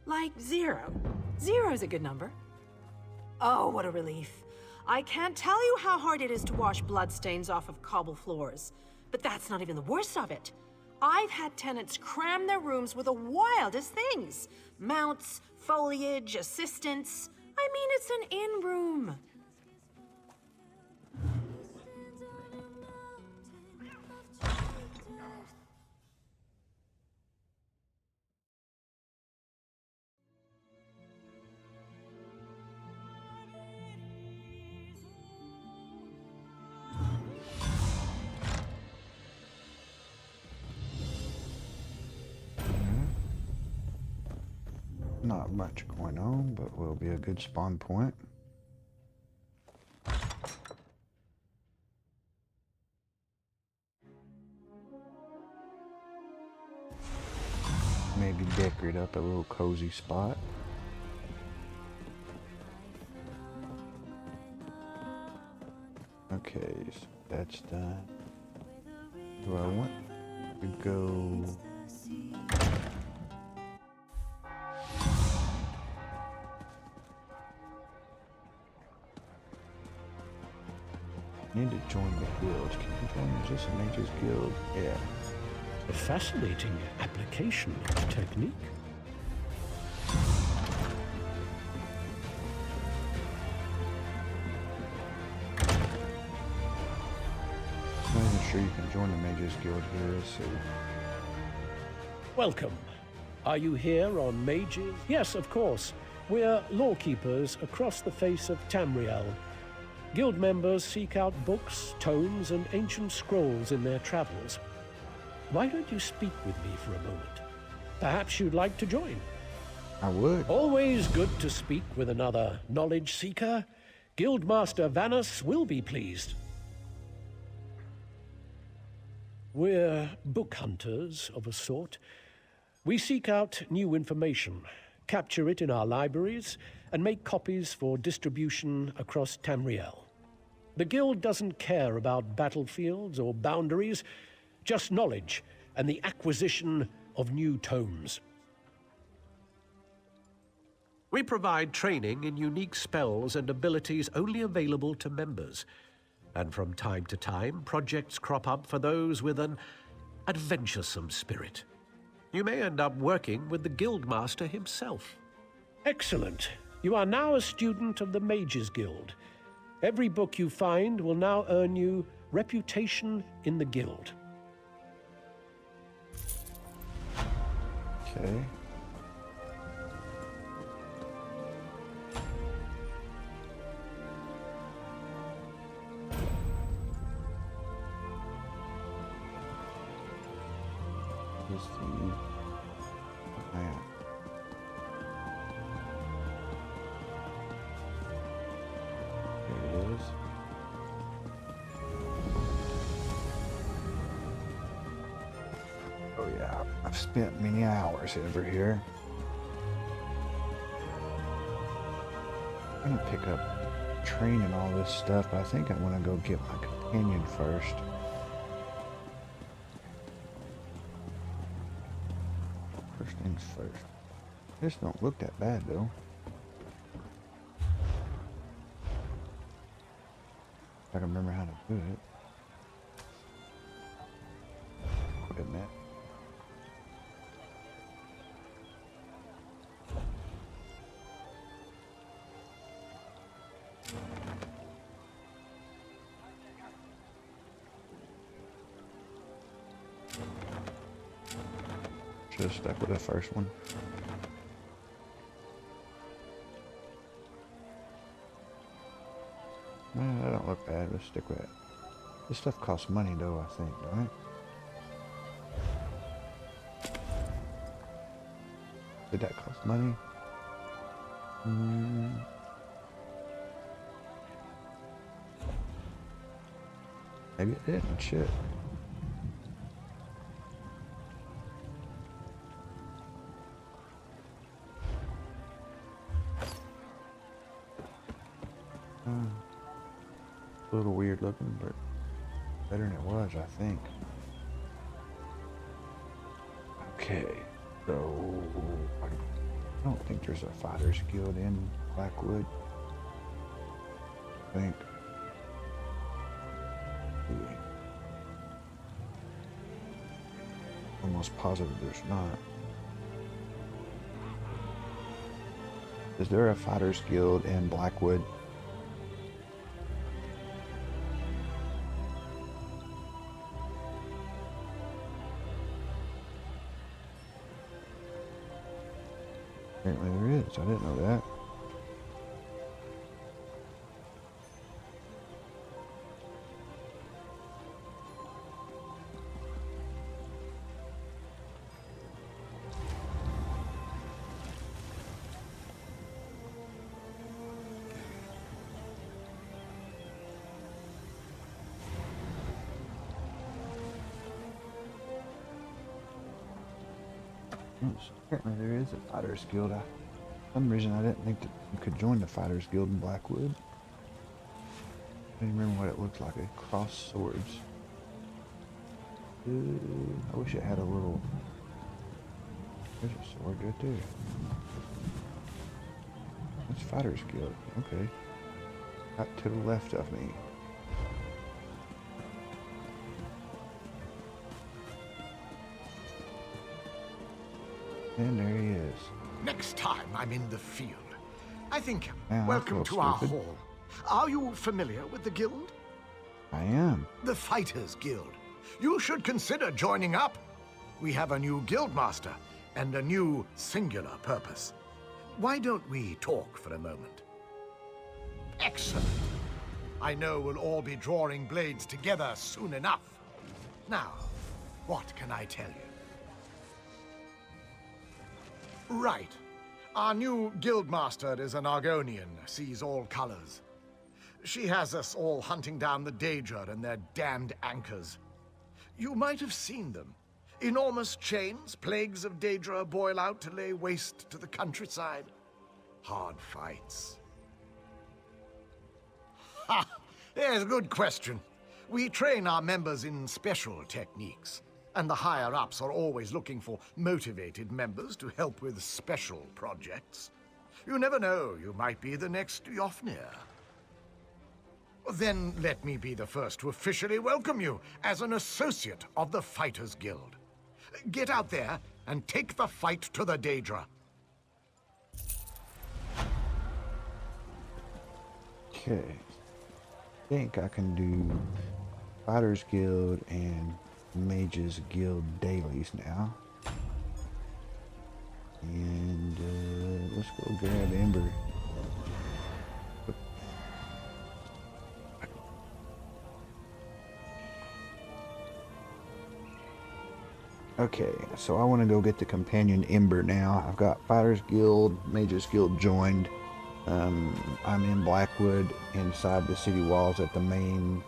Like 0. 0's a good number. Oh, what a relief. I can't tell you how hard it is to wash bloodstains off of cobble floors. But that's not even the worst of it. I've had tenants cram their rooms with the wildest things. Mounts, foliage, assistants. I mean, it's an inn room. Not much going on, but will be a good spawn point. Maybe decorate up a little cozy spot. Okay, so that's done. Do I want to go? I need to join the guild. Can you join? Is this a Mage's Guild? Yeah. A fascinating application of technique. I'm not even sure you can join the Mage's Guild here, so... Welcome. Are you here on Mages? Yes, of course. We're lawkeepers across the face of Tamriel. Guild members seek out books, tomes, and ancient scrolls in their travels. Why don't you speak with me for a moment? Perhaps you'd like to join. I would. Always good to speak with another knowledge seeker. Guildmaster Vanus will be pleased. We're book hunters of a sort. We seek out new information, capture it in our libraries, and make copies for distribution across Tamriel. The Guild doesn't care about battlefields or boundaries, just knowledge and the acquisition of new tomes. We provide training in unique spells and abilities only available to members. And from time to time, projects crop up for those with an adventuresome spirit. You may end up working with the Guildmaster himself. Excellent. You are now a student of the Mages Guild. Every book you find will now earn you reputation in the Guild. Okay. Is the map. There it is. Oh yeah, I've spent many hours over here. I'm gonna pick up training all this stuff, but I think I want to go get my companion first. First things first. This don't look that bad though. I can remember how to do it. Equipment. Should have stuck with the first one. No, that don't look bad. Let's stick with it. This stuff costs money though, I think, don't it? Did that cost money? Maybe it didn't. Shit. A little weird looking, but better than it was, I think. Okay, so I don't think there's a Fighters Guild in Blackwood. I think. Almost positive there's not. Is there a Fighters Guild in Blackwood? Apparently there is. I didn't know that. Yes, apparently there is a Fighters Guild. For some reason I didn't think that you could join the Fighters Guild in Blackwood. I don't remember what it looked like. A cross swords. I wish it had a little... There's a sword right there. That's Fighters Guild. Okay. Out to the left of me. And there he is. Next time I'm in the field, I think, Yeah, welcome I to feel our stupid. hall. Are you familiar with the guild? I am. The Fighters Guild. You should consider joining up. We have a new guild master and a new singular purpose. Why don't we talk for a moment? Excellent. I know we'll all be drawing blades together soon enough. Now, what can I tell you? Right. Our new guildmaster is an Argonian, sees all colors. She has us all hunting down the Daedra and their damned anchors. You might have seen them. Enormous chains, plagues of Daedra boil out to lay waste to the countryside. Hard fights. Ha! There's a good question. We train our members in special techniques, and the higher-ups are always looking for motivated members to help with special projects. You never know, you might be the next Yofnir. Then let me be the first to officially welcome you as an associate of the Fighters Guild. Get out there and take the fight to the Daedra. Okay. I think I can do Fighters Guild and Mages Guild dailies now. And let's go grab Ember. Okay, so I want to go get the companion Ember now. I've got Fighters Guild, Mages Guild joined. I'm in Blackwood, inside the city walls at the main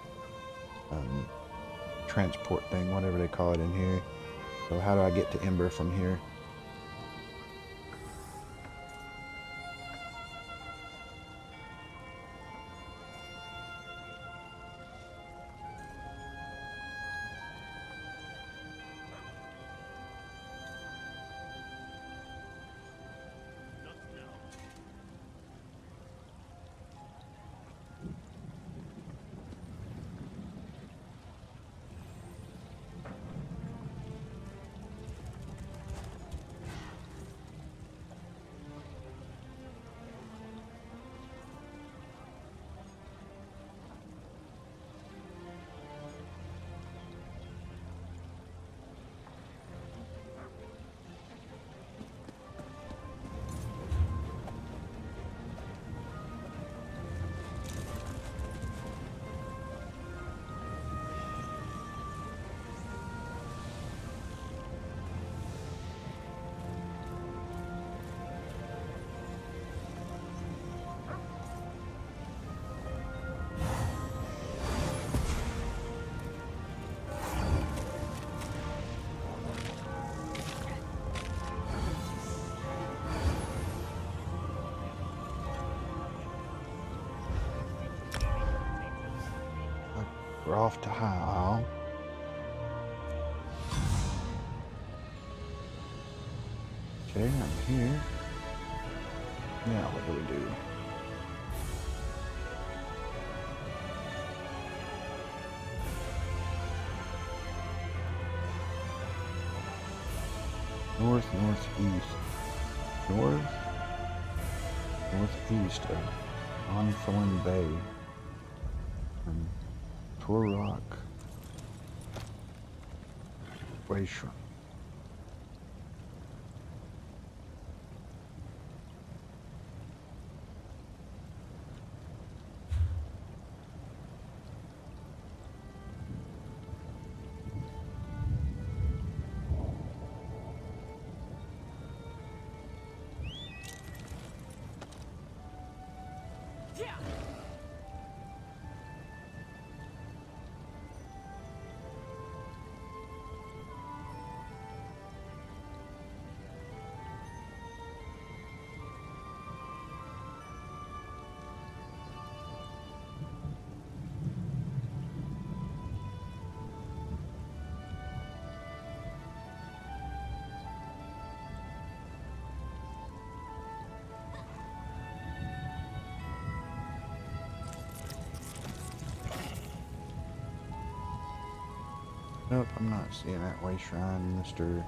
transport thing, whatever they call it in here. So how do I get to Ember from here? We're off to High Isle. Okay, I'm here. Now what do we do? North, northeast. North, northeast of Onthorn Bay. Torrock. Waystrom. Nope, I'm not seeing that way shrine, Mr.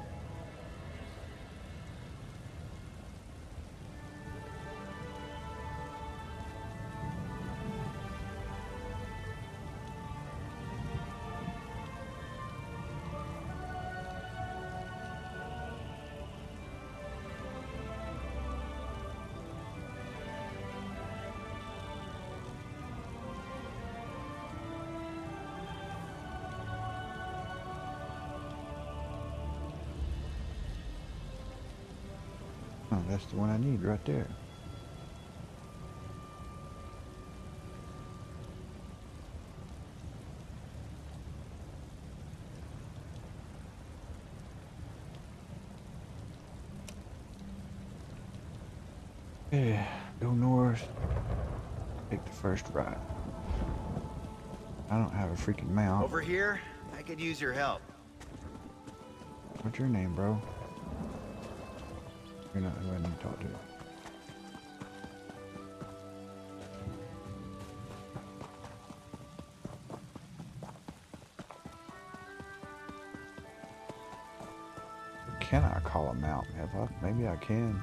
Oh, that's the one I need right there. Okay, go north. Take the first right. I don't have a freaking mount. Over here, I could use your help. What's your name, bro? You're not who I need to talk to. Can I call him out? Maybe I can.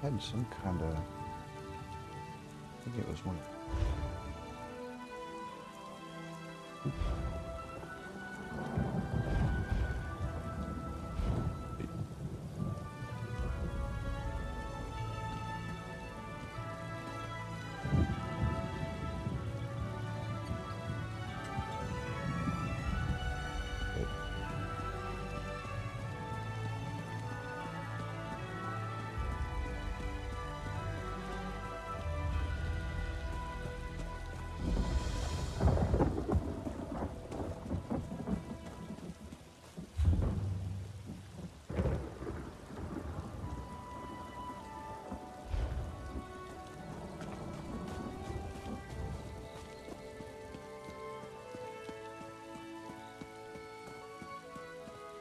Had some kind of, I think it was one.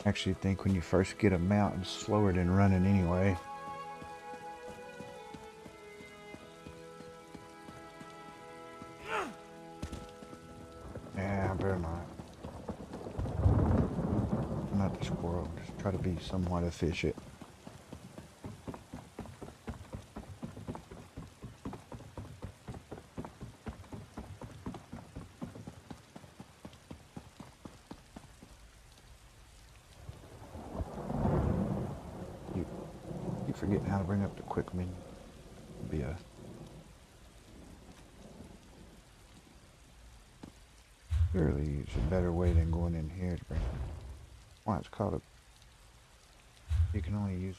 I actually think when you first get a mount, it's slower than running anyway. Yeah, I better not. I'm not the squirrel. Just try to be somewhat efficient. Forgetting how to bring up the quick menu. Be a surely it's a better way than going in here to bring. Why it's called a. You can only use.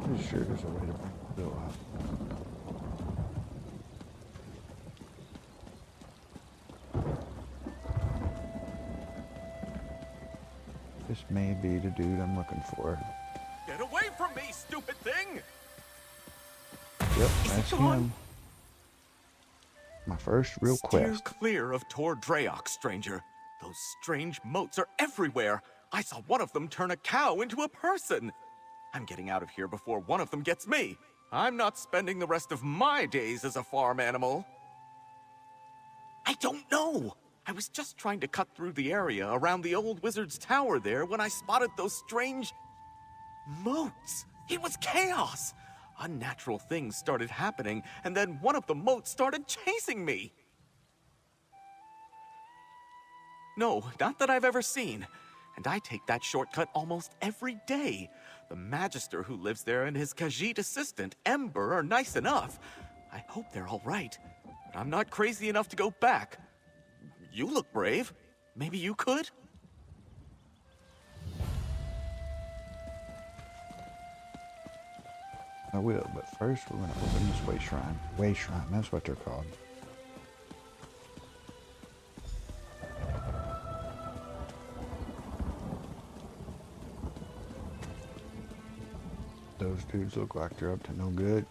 Pretty sure there's a way to bring the bill up. This may be the dude I'm looking for. Get away from me, stupid thing! Yep, that's him. My first real Steer quest. clear of Tor Drayok, stranger. Those strange moats are everywhere. I saw one of them turn a cow into a person. I'm getting out of here before one of them gets me. I'm not spending the rest of my days as a farm animal. I don't know. I was just trying to cut through the area around the old wizard's tower there when I spotted those strange moats. It was chaos. Unnatural things started happening, and then one of the moats started chasing me. No, not that I've ever seen. And I take that shortcut almost every day. The Magister who lives there and his Khajiit assistant, Ember, are nice enough. I hope they're all right. But I'm not crazy enough to go back. You look brave. Maybe you could? I will, but first we're going to open this way shrine. Way shrine, that's what they're called. Those dudes look like they're up to no good.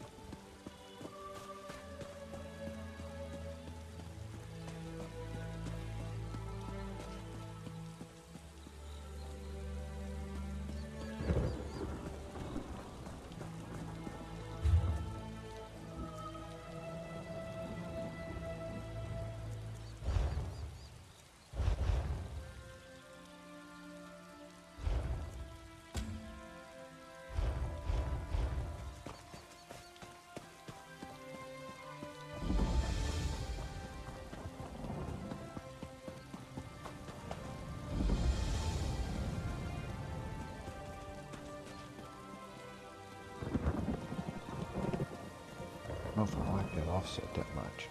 I don't know if I like that offset that much.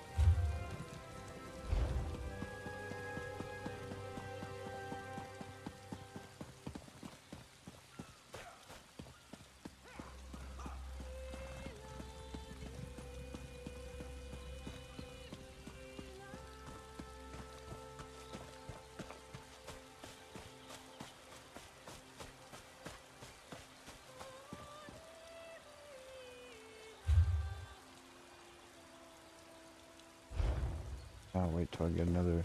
I'll wait till I get another.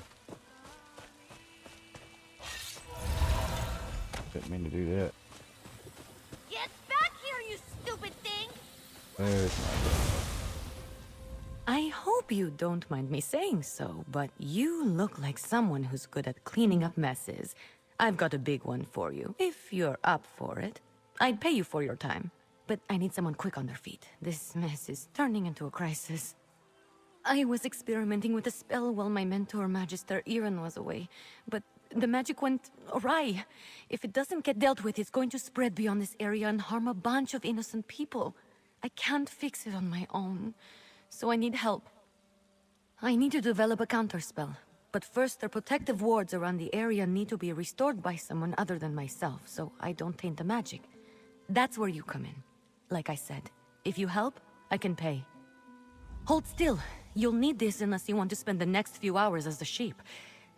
Didn't mean to do that. Get back here, you stupid thing! There's my gun. I hope you don't mind me saying so, but you look like someone who's good at cleaning up messes. I've got a big one for you, if you're up for it. I'd pay you for your time, but I need someone quick on their feet. This mess is turning into a crisis. I was experimenting with a spell while my mentor, Magister Iren, was away, but the magic went awry. If it doesn't get dealt with, it's going to spread beyond this area and harm a bunch of innocent people. I can't fix it on my own, so I need help. I need to develop a counterspell, but first their protective wards around the area need to be restored by someone other than myself, so I don't taint the magic. That's where you come in. Like I said, if you help, I can pay. Hold still. You'll need this unless you want to spend the next few hours as a sheep.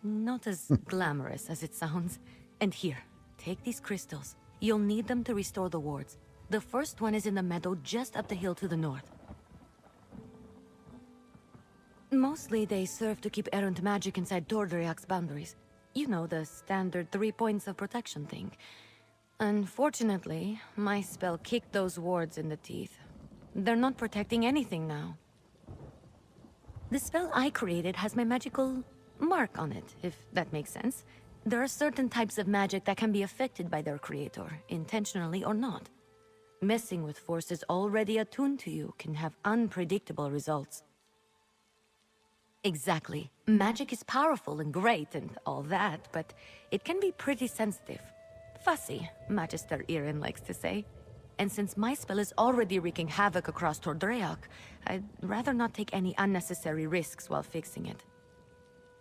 Not as glamorous as it sounds. And here, take these crystals. You'll need them to restore the wards. The first one is in the meadow just up the hill to the north. Mostly they serve to keep errant magic inside Tordriak's boundaries. You know, the standard 3 points of protection thing. Unfortunately, my spell kicked those wards in the teeth. They're not protecting anything now. The spell I created has my magical mark on it, if that makes sense. There are certain types of magic that can be affected by their creator, intentionally or not. Messing with forces already attuned to you can have unpredictable results. Exactly. Magic is powerful and great and all that, but it can be pretty sensitive. Fussy, Magister Iren likes to say. And since my spell is already wreaking havoc across Tordreak, I'd rather not take any unnecessary risks while fixing it.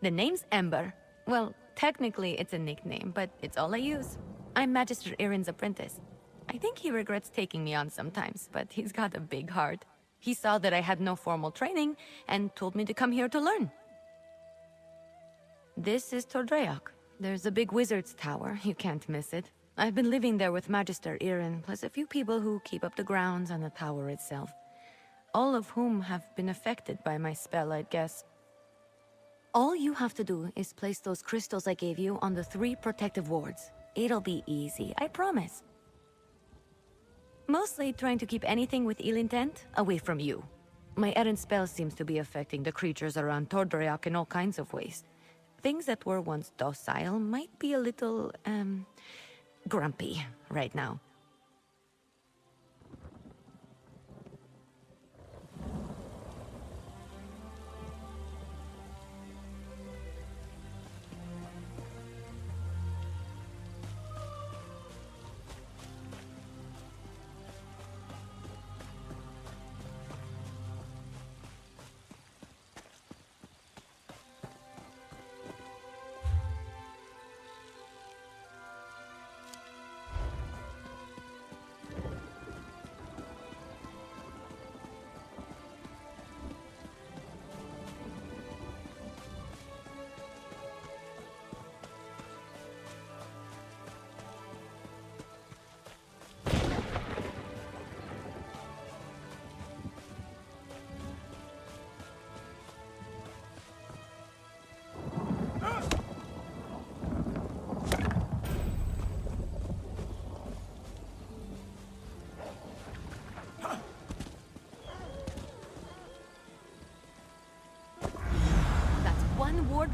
The name's Ember. Well, technically it's a nickname, but it's all I use. I'm Magister Iren's apprentice. I think he regrets taking me on sometimes, but he's got a big heart. He saw that I had no formal training and told me to come here to learn. This is Tordreak. There's a big wizard's tower. You can't miss it. I've been living there with Magister Iren, plus a few people who keep up the grounds and the tower itself. All of whom have been affected by my spell, I'd guess. All you have to do is place those crystals I gave you on the 3 protective wards. It'll be easy, I promise. Mostly trying to keep anything with ill intent away from you. My errant spell seems to be affecting the creatures around Tordreak in all kinds of ways. Things that were once docile might be a little, grumpy right now.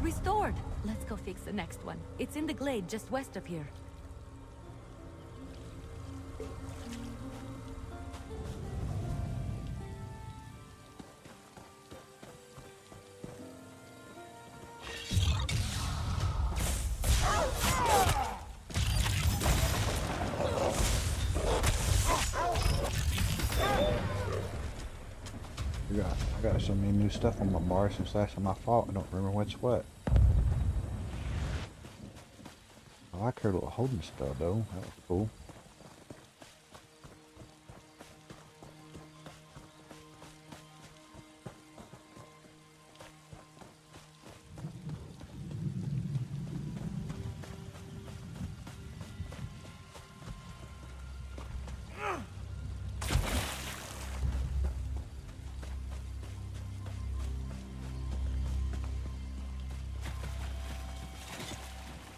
sword restored. Let's go fix the next one. It's in the glade just west of here. I got so many new stuff on my bar since last time I fought. I don't remember what's what. I like her little holding spell though. That was cool.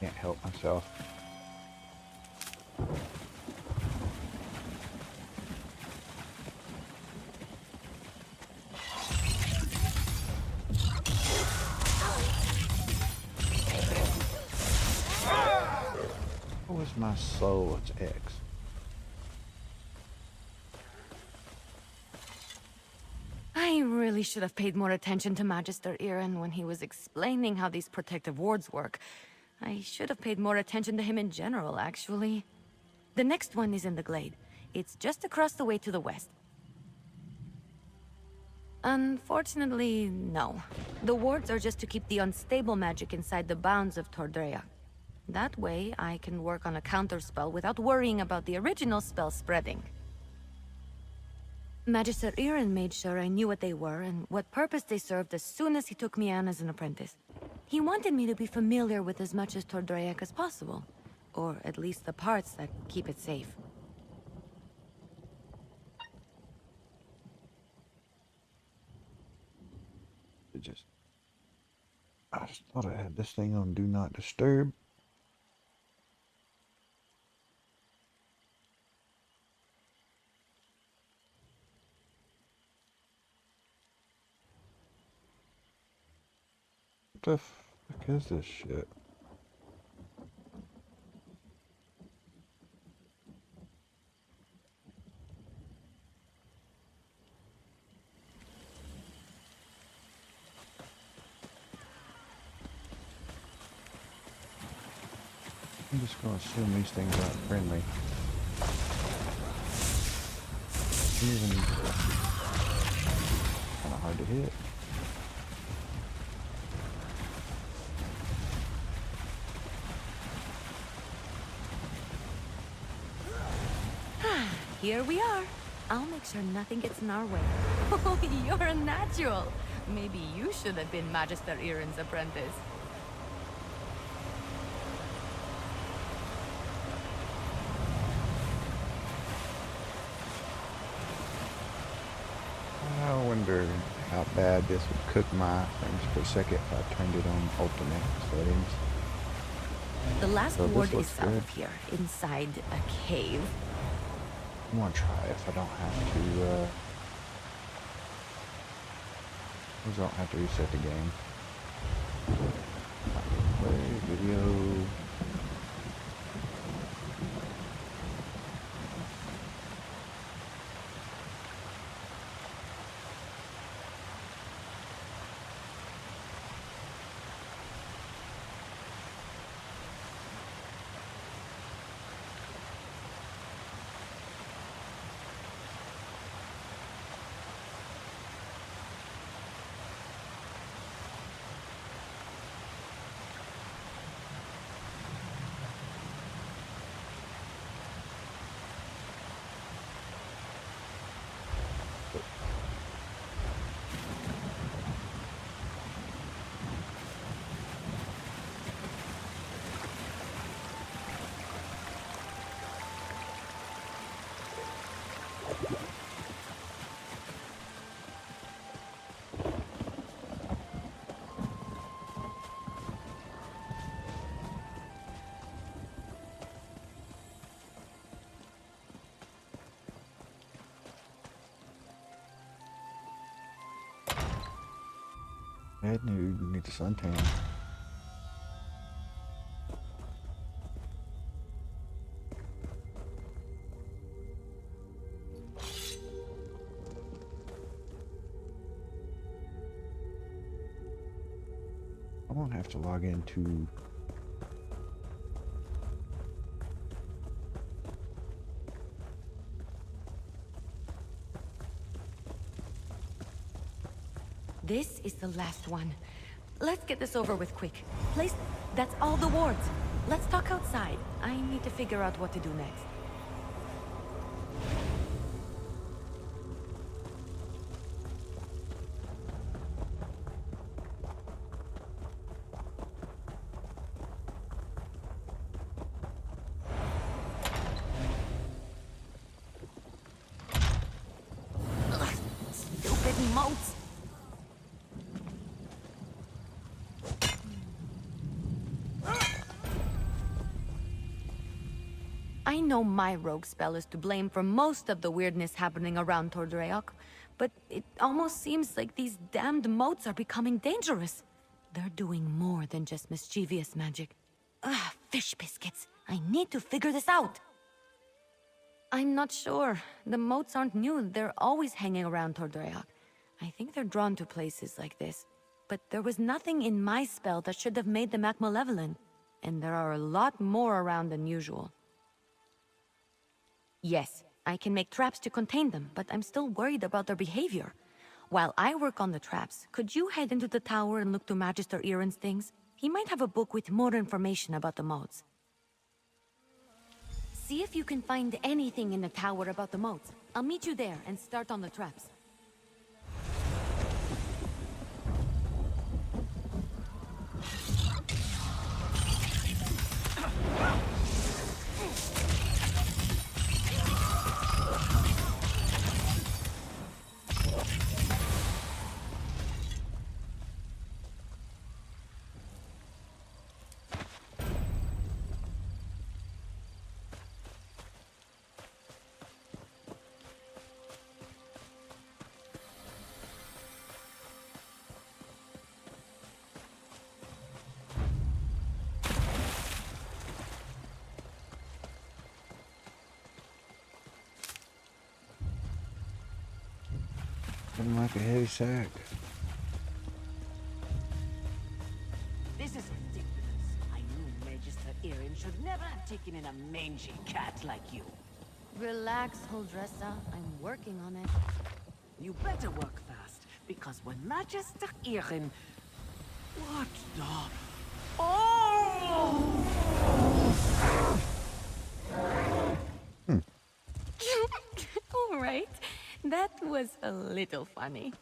Can't help myself. What was my soul? It's X. I really should have paid more attention to Magister Iren when he was explaining how these protective wards work. I should have paid more attention to him in general, actually. The next one is in the glade. It's just across the way to the west. Unfortunately, no. The wards are just to keep the unstable magic inside the bounds of Tordrea. That way, I can work on a counterspell without worrying about the original spell spreading. Magister Iren made sure I knew what they were and what purpose they served as soon as he took me on as an apprentice. He wanted me to be familiar with as much as Tordrea as possible, or at least the parts that keep it safe. I just thought I had this thing on Do Not Disturb. What the fuck is this shit? I'm just gonna assume these things aren't friendly. Even kinda hard to hit. Here we are. I'll make sure nothing gets in our way. Oh, you're a natural. Maybe you should have been Magister Iren's apprentice. I wonder how bad this would cook my frames per second if I turned it on ultimate settings. The last So this ward is looks south good. of here, inside a cave. I'm gonna try if I don't have to, I don't have to reset the game. Play video. Bad news, you need the suntan. I won't have to log into This is the last one. Let's get this over with quick. Place... That's all the wards. Let's talk outside. I need to figure out what to do next. Ugh, stupid moats! I know my rogue spell is to blame for most of the weirdness happening around Tordreok, but it almost seems like these damned moats are becoming dangerous. They're doing more than just mischievous magic. Ugh, fish biscuits. I need to figure this out. I'm not sure. The moats aren't new. They're always hanging around Tordreok. I think they're drawn to places like this. But there was nothing in my spell that should have made them act malevolent. And there are a lot more around than usual. Yes, I can make traps to contain them, but I'm still worried about their behavior. While I work on the traps, could you head into the tower and look to Magister Iron's things? He might have a book with more information about the moats. See if you can find anything in the tower about the moats. I'll meet you there and start on the traps. Looking like a heavy sack. This is ridiculous. I knew Magister Iron should never have taken in a mangy cat like you. Relax, Huldressa. I'm working on it. You better work fast, because when Magister Iron... What the... Oh! All right. That was a little funny.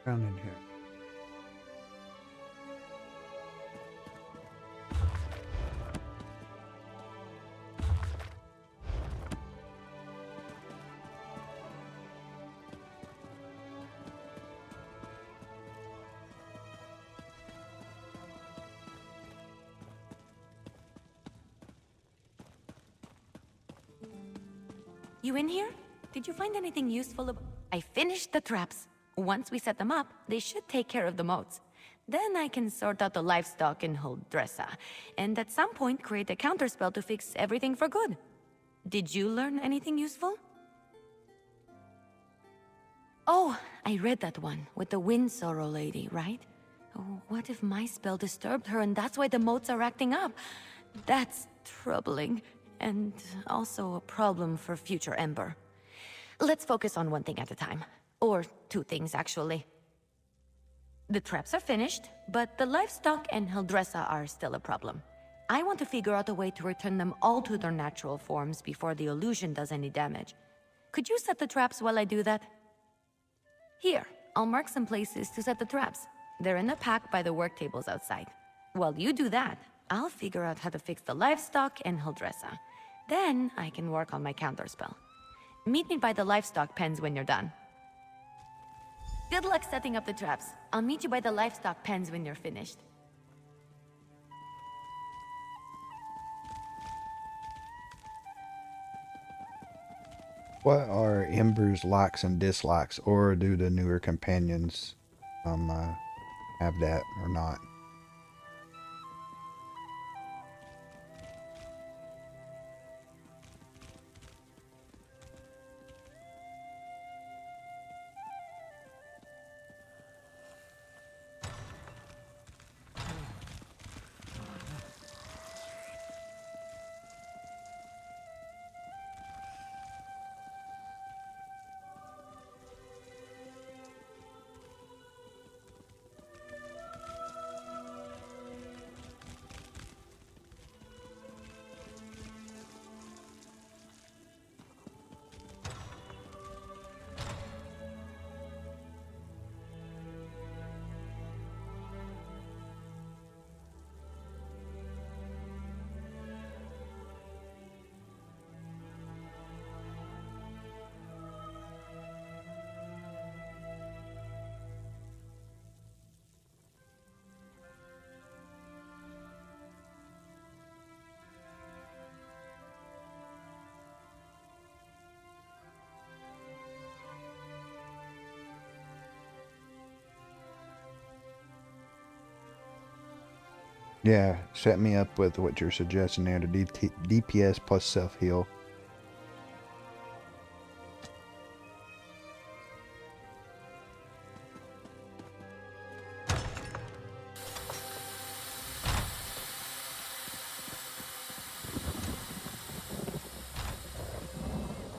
Down in here. You in here? Did you find anything useful? I finished the traps. Once we set them up, they should take care of the moats. Then I can sort out the livestock in Huldressa, and at some point create a counterspell to fix everything for good. Did you learn anything useful? Oh, I read that one, with the Wind Sorrow lady, right? Oh, what if my spell disturbed her and that's why the moats are acting up? That's troubling, and also a problem for future Ember. Let's focus on one thing at a time. Or two things, actually. The traps are finished, but the livestock and Huldressa are still a problem. I want to figure out a way to return them all to their natural forms before the illusion does any damage. Could you set the traps while I do that? Here, I'll mark some places to set the traps. They're in a pack by the work tables outside. While you do that, I'll figure out how to fix the livestock and Huldressa. Then I can work on my counterspell. Meet me by the livestock pens when you're done. Good luck setting up the traps. I'll meet you by the livestock pens when you're finished. What are Ember's likes and dislikes, or do the newer companions have that or not? Yeah, set me up with what you're suggesting there, the DPS plus self-heal.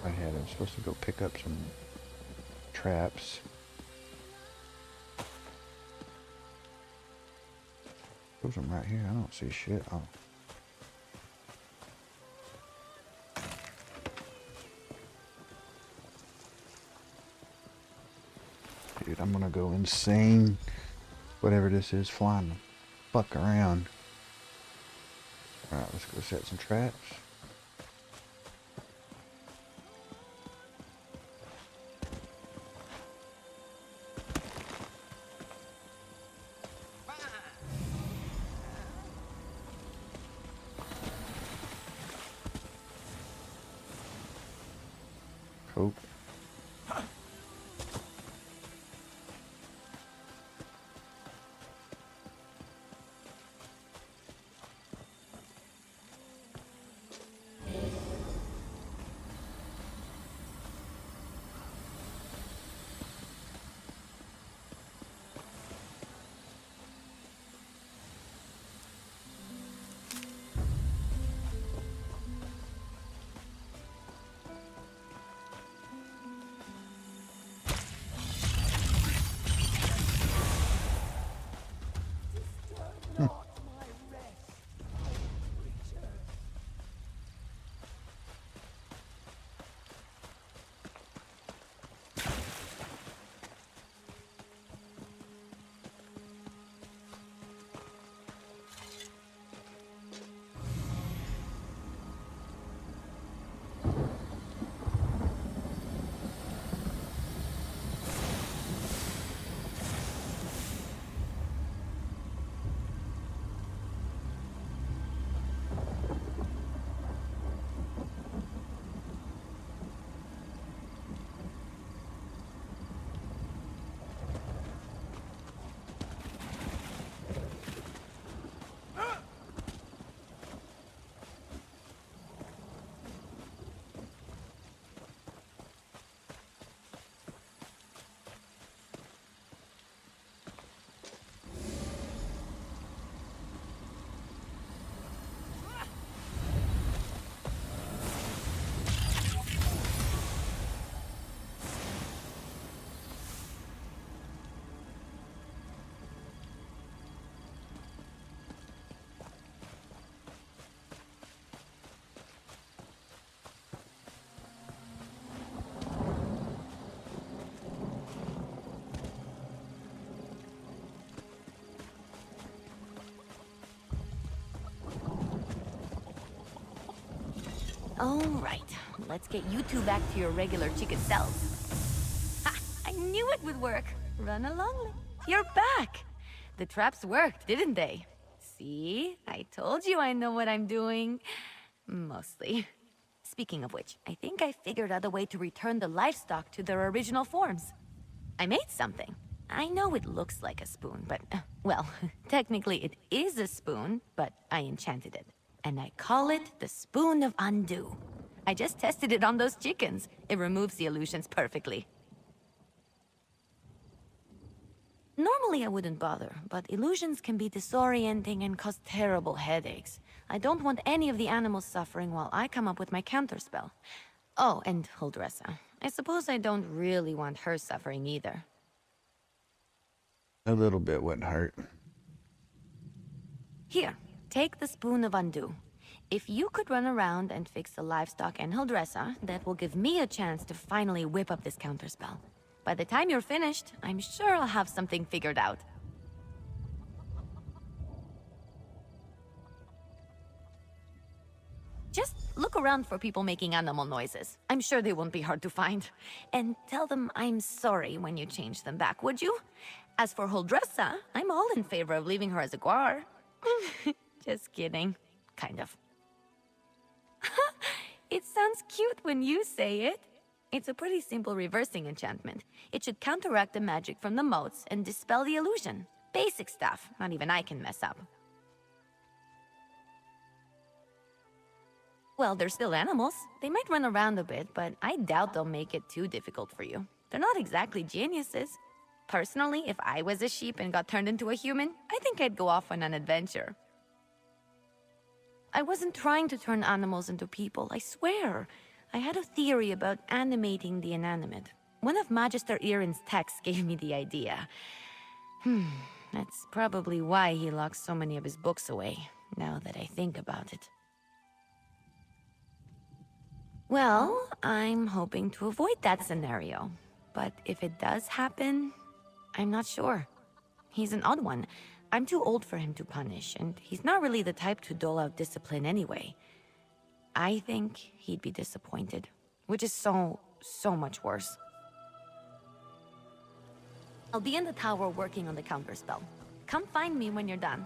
I'm supposed to go pick up some traps. Those are right here. I don't see shit. Oh. Dude, I'm gonna go insane. Whatever this is, flying the fuck around. Alright, let's go set some traps. Cool. All right, let's get you two back to your regular chicken cells. Ha! I knew it would work. Run along. You're back. The traps worked, didn't they? See? I told you I know what I'm doing. Mostly. Speaking of which, I think I figured out a way to return the livestock to their original forms. I made something. I know it looks like a spoon, but, well, technically it is a spoon, but I enchanted it. And I call it the Spoon of Undo. I just tested it on those chickens. It removes the illusions perfectly. Normally I wouldn't bother, but illusions can be disorienting and cause terrible headaches. I don't want any of the animals suffering while I come up with my counterspell. Oh, and Huldressa. I suppose I don't really want her suffering either. A little bit wouldn't hurt. Here, take the Spoon of Undo. If you could run around and fix the livestock and Huldressa, that will give me a chance to finally whip up this counterspell. By the time you're finished, I'm sure I'll have something figured out. Just look around for people making animal noises. I'm sure they won't be hard to find. And tell them I'm sorry when you change them back, would you? As for Huldressa, I'm all in favor of leaving her as a guar. Just kidding. Kind of. It sounds cute when you say it. It's a pretty simple reversing enchantment. It should counteract the magic from the motes and dispel the illusion. Basic stuff, not even I can mess up. Well, they're still animals. They might run around a bit, but I doubt they'll make it too difficult for you. They're not exactly geniuses. Personally, if I was a sheep and got turned into a human, I think I'd go off on an adventure. I wasn't trying to turn animals into people, I swear. I had a theory about animating the inanimate. One of Magister Irin's texts gave me the idea. That's probably why he locks so many of his books away, now that I think about it. Well, I'm hoping to avoid that scenario. But if it does happen, I'm not sure. He's an odd one. I'm too old for him to punish, and he's not really the type to dole out discipline anyway. I think he'd be disappointed, which is so much worse. I'll be in the tower working on the counterspell. Come find me when you're done.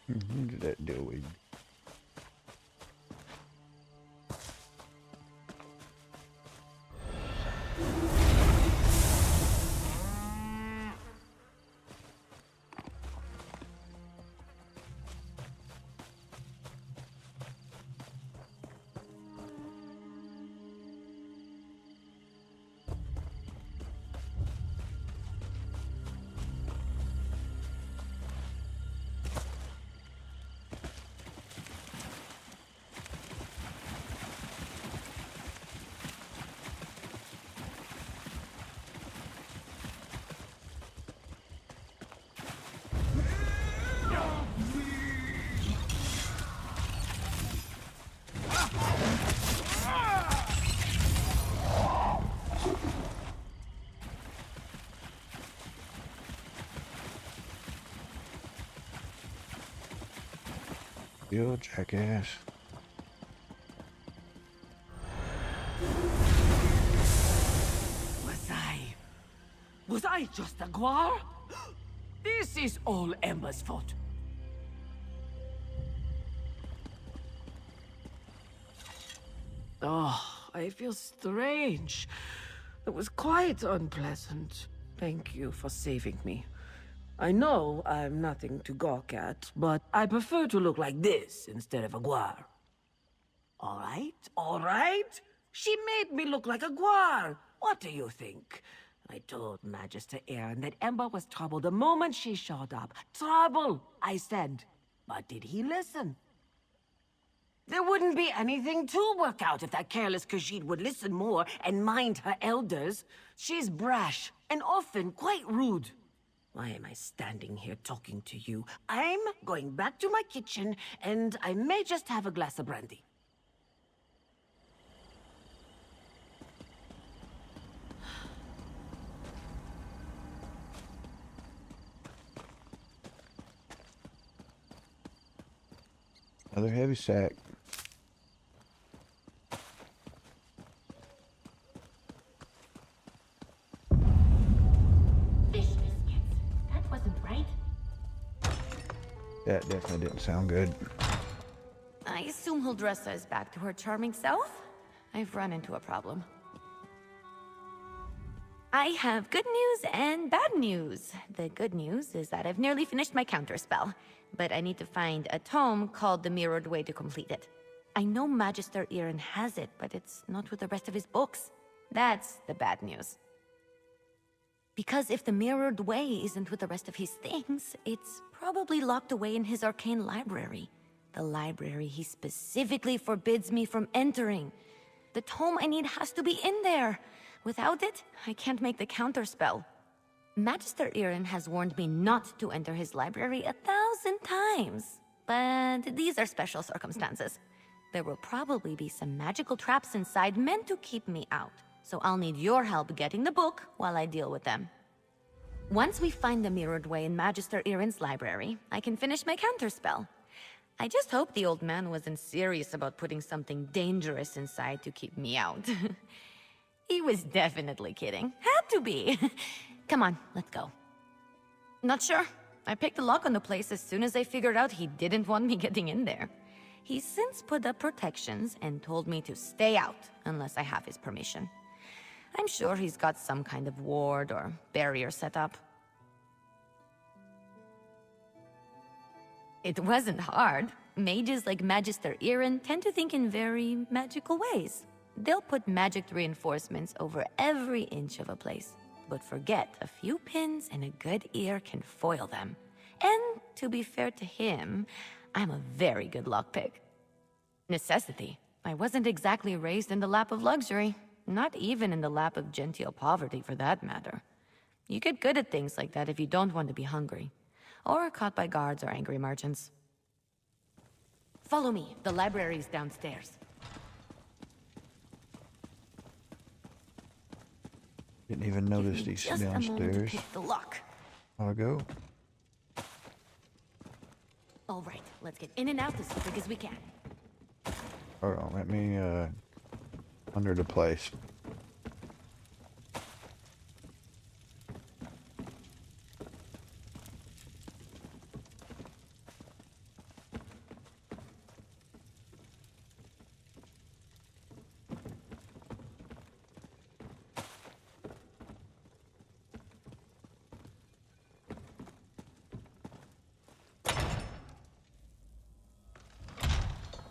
What is that doing? still, jackass. Was I just a guar? This is all Ember's fault. Oh, I feel strange. It was quite unpleasant. Thank you for saving me. I know I'm nothing to gawk at, but I prefer to look like this instead of a guar. All right. She made me look like a guar. What do you think? I told Magister Aaron that Ember was trouble the moment she showed up. Trouble, I said. But did he listen? There wouldn't be anything to work out if that careless Khajiit would listen more and mind her elders. She's brash and often quite rude. Why am I standing here talking to you? I'm going back to my kitchen, and I may just have a glass of brandy. Another heavy sack. Fish biscuits. That wasn't right. That definitely didn't sound good. I assume he'll dress us back to her charming self. I've run into a problem. I have good news and bad news. The good news is that I've nearly finished my counterspell, but I need to find a tome called The Mirrored Way to complete it. I know Magister Aaron has it, but it's not with the rest of his books. That's the bad news. Because if the Mirrored Way isn't with the rest of his things, it's probably locked away in his arcane library. The library he specifically forbids me from entering. The tome I need has to be in there. Without it, I can't make the counterspell. Magister Aaron has warned me not to enter his library 1,000 times. But these are special circumstances. There will probably be some magical traps inside meant to keep me out. So I'll need your help getting the book while I deal with them. Once we find the Mirrored Way in Magister Aaron's library, I can finish my counterspell. I just hope the old man wasn't serious about putting something dangerous inside to keep me out. He was definitely kidding. Had to be. Come on, let's go. Not sure. I picked the lock on the place as soon as I figured out he didn't want me getting in there. He's since put up protections and told me to stay out unless I have his permission. I'm sure he's got some kind of ward or barrier set up. It wasn't hard. Mages like Magister Aaron tend to think in very magical ways. They'll put magic reinforcements over every inch of a place, but forget a few pins and a good ear can foil them. And to be fair to him, I'm a very good lockpick. Necessity. I wasn't exactly raised in the lap of luxury, not even in the lap of genteel poverty for that matter. You get good at things like that if you don't want to be hungry, or caught by guards or angry merchants. Follow me, the library's downstairs. Didn't even notice these Just a moment to downstairs. pick the lock. I'll go. All right, let's get in and out as quick as we can. Hold on, let me under the place.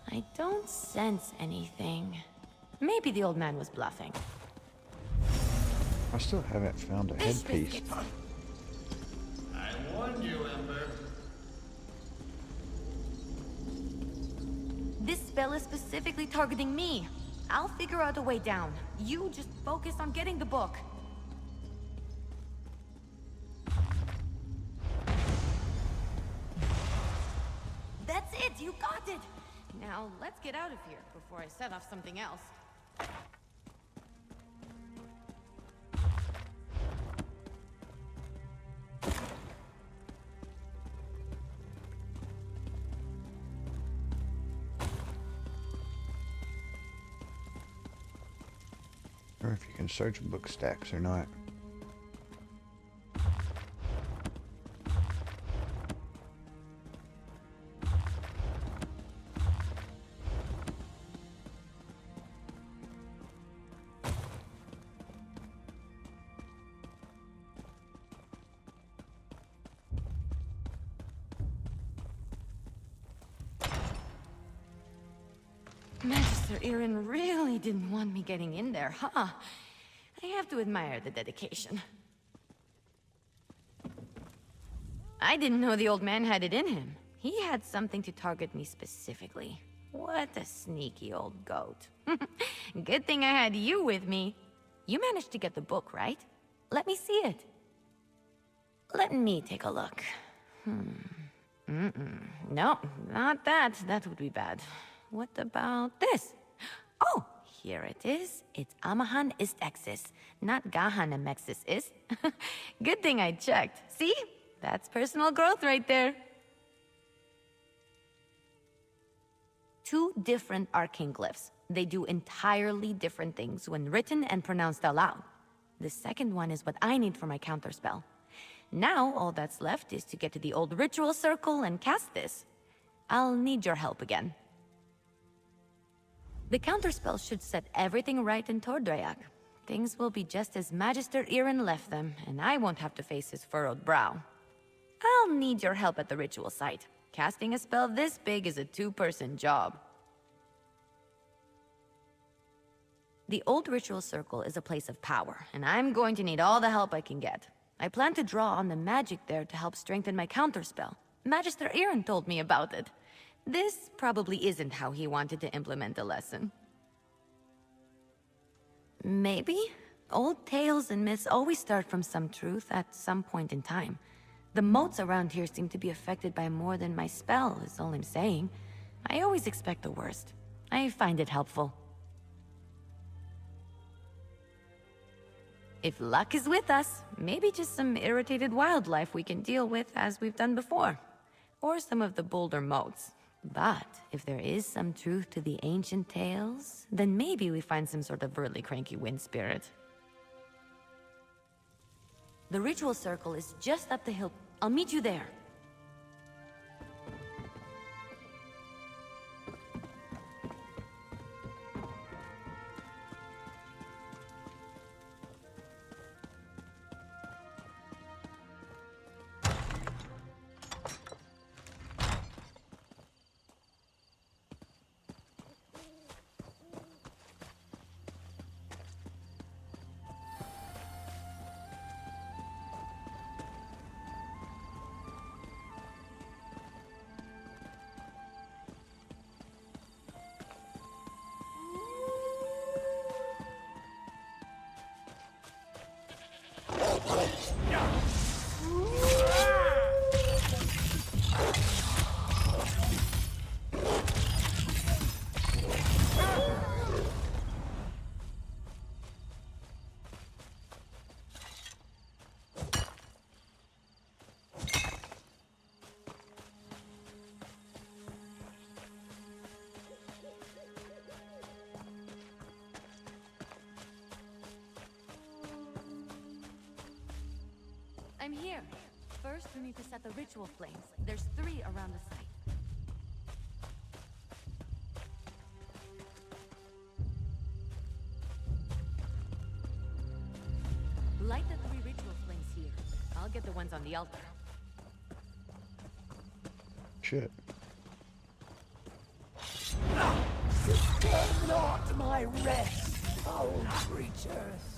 I don't sense anything. Maybe the old man was bluffing. I still haven't found a headpiece. I warned you, Ember. This spell is specifically targeting me. I'll figure out a way down. You just focus on getting the book. That's it! You got it! Now, let's get out of here before I set off something else. Or if you can search book stacks or not. Magister Irin really didn't want me getting in there, huh? I have to admire the dedication. I didn't know the old man had it in him. He had something to target me specifically. What a sneaky old goat. Good thing I had you with me. You managed to get the book, right? Let me see it. Let me take a look. No, not that. That would be bad. What about this? Oh, here it is. It's Amahan ist Exis, not Gahan Amexis is. Good thing I checked. See? That's personal growth right there. 2 different arcane glyphs. They do entirely different things when written and pronounced aloud. The second one is what I need for my counterspell. Now, all that's left is to get to the old ritual circle and cast this. I'll need your help again. The counterspell should set everything right in Tordreyak. Things will be just as Magister Irin left them, and I won't have to face his furrowed brow. I'll need your help at the ritual site. Casting a spell this big is a 2-person job. The old ritual circle is a place of power, and I'm going to need all the help I can get. I plan to draw on the magic there to help strengthen my counterspell. Magister Irin told me about it. This probably isn't how he wanted to implement the lesson. Maybe? Old tales and myths always start from some truth at some point in time. The moats around here seem to be affected by more than my spell, is all I'm saying. I always expect the worst. I find it helpful. If luck is with us, maybe just some irritated wildlife we can deal with as we've done before. Or some of the bolder moats. But if there is some truth to the ancient tales, then maybe we find some sort of really cranky wind spirit. The ritual circle is just up the hill. I'll meet you there. I'm here. First, we need to set the ritual flames. There's 3 around the site. Light the 3 ritual flames here. I'll get the ones on the altar. Shit. Disturb not my rest, foul creatures.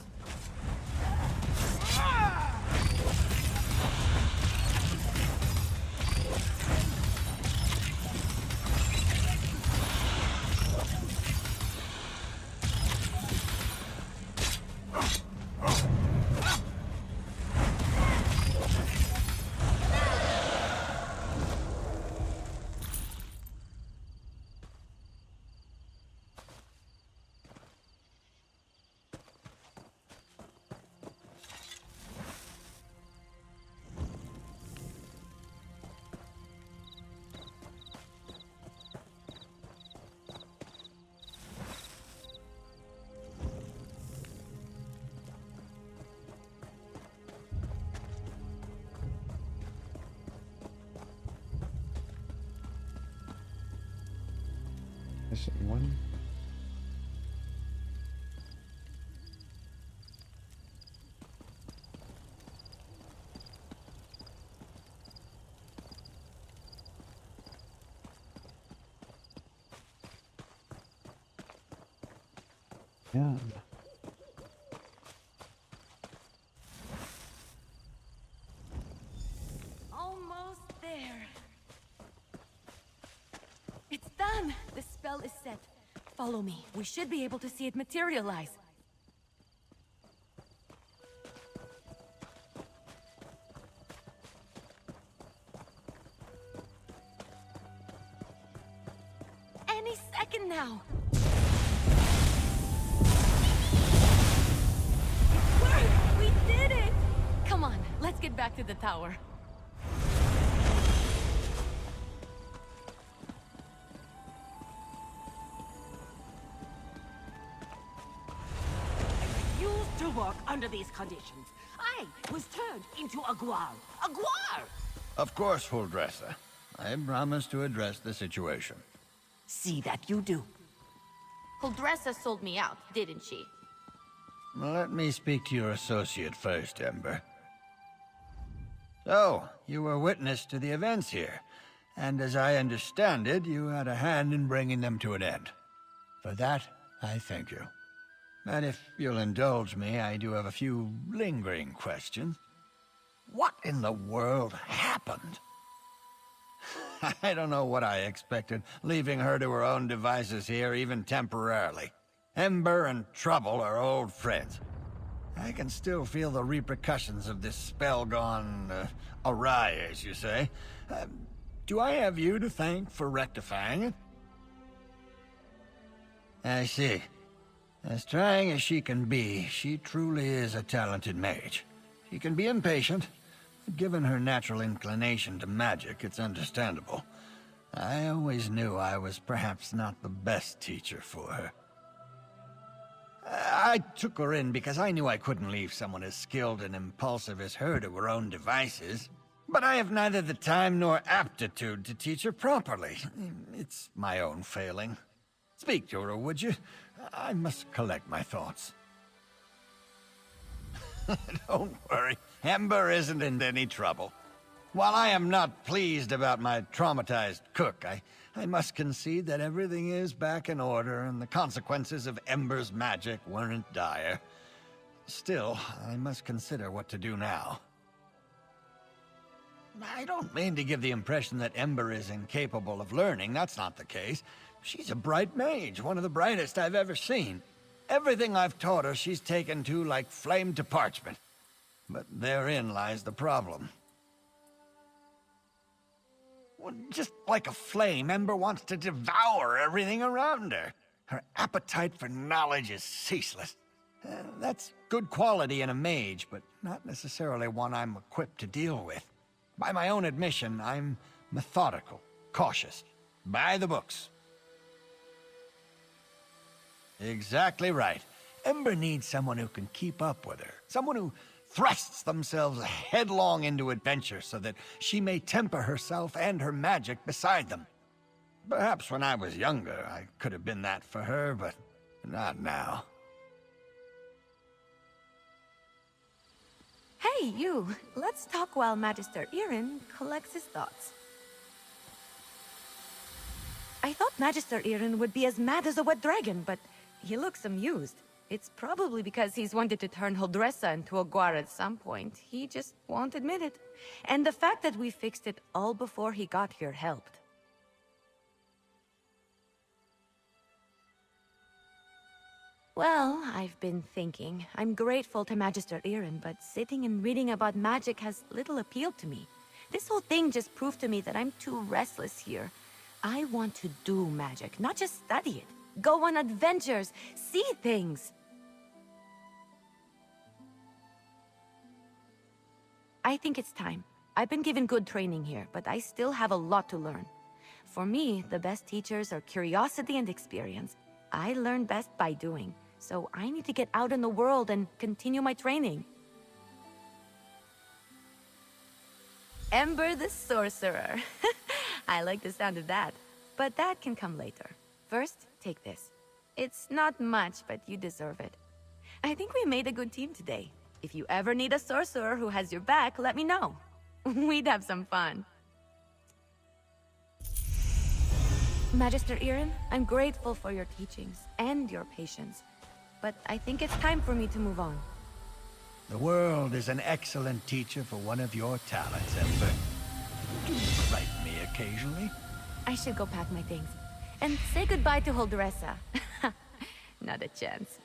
missing one. Yeah. Almost there. It's done! The spell is set. Follow me. We should be able to see it materialize. Any second now. It worked! We did it! Come on, let's get back to the tower. Used to work under these conditions. I was turned into a Guar. A Guar! Of course, Huldressa. I promise to address the situation. See that you do. Huldressa sold me out, didn't she? Let me speak to your associate first, Ember. So, you were witness to the events here, and as I understand it, you had a hand in bringing them to an end. For that, I thank you. And if you'll indulge me, I do have a few lingering questions. What in the world happened? I don't know what I expected, leaving her to her own devices here, even temporarily. Ember and Trouble are old friends. I can still feel the repercussions of this spell gone awry, as you say. Do I have you to thank for rectifying it? I see. As trying as she can be, she truly is a talented mage. She can be impatient, but given her natural inclination to magic, it's understandable. I always knew I was perhaps not the best teacher for her. I took her in because I knew I couldn't leave someone as skilled and impulsive as her to her own devices. But I have neither the time nor aptitude to teach her properly. It's my own failing. Speak to her, would you? I must collect my thoughts. Don't worry, Ember isn't in any trouble. While I am not pleased about my traumatized cook, I must concede that everything is back in order and the consequences of Ember's magic weren't dire. Still, I must consider what to do now. I don't mean to give the impression that Ember is incapable of learning. That's not the case. She's a bright mage, one of the brightest I've ever seen. Everything I've taught her, she's taken to like flame to parchment. But therein lies the problem. Well, just like a flame, Ember wants to devour everything around her. Her appetite for knowledge is ceaseless. That's good quality in a mage, but not necessarily one I'm equipped to deal with. By my own admission, I'm methodical, cautious, by the books. Exactly right. Ember needs someone who can keep up with her. Someone who thrusts themselves headlong into adventure so that she may temper herself and her magic beside them. Perhaps when I was younger, I could have been that for her, but not now. Hey, you! Let's talk while Magister Irin collects his thoughts. I thought Magister Irin would be as mad as a wet dragon, but he looks amused. It's probably because he's wanted to turn Huldressa into a Guar at some point. He just won't admit it. And the fact that we fixed it all before he got here helped. Well, I've been thinking. I'm grateful to Magister Irin, but sitting and reading about magic has little appeal to me. This whole thing just proved to me that I'm too restless here. I want to do magic, not just study it. Go on adventures, see things. I think it's time. I've been given good training here, but I still have a lot to learn. For me, the best teachers are curiosity and experience. I learn best by doing, so I need to get out in the world and continue my training. Ember the Sorcerer. I like the sound of that, but that can come later. First, take this. It's not much, but you deserve it. I think we made a good team today. If you ever need a sorcerer who has your back, let me know. We'd have some fun. Magister Irin, I'm grateful for your teachings and your patience, but I think it's time for me to move on. The world is an excellent teacher for one of your talents, Ember. Do frighten me occasionally. I should go pack my things. And say goodbye to Holdressa. Not a chance.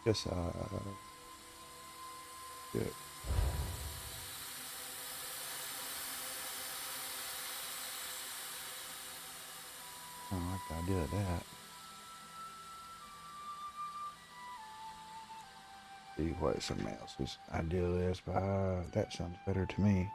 Yes, good. I don't like the idea of that. See what somebody else's idea is, but that sounds better to me.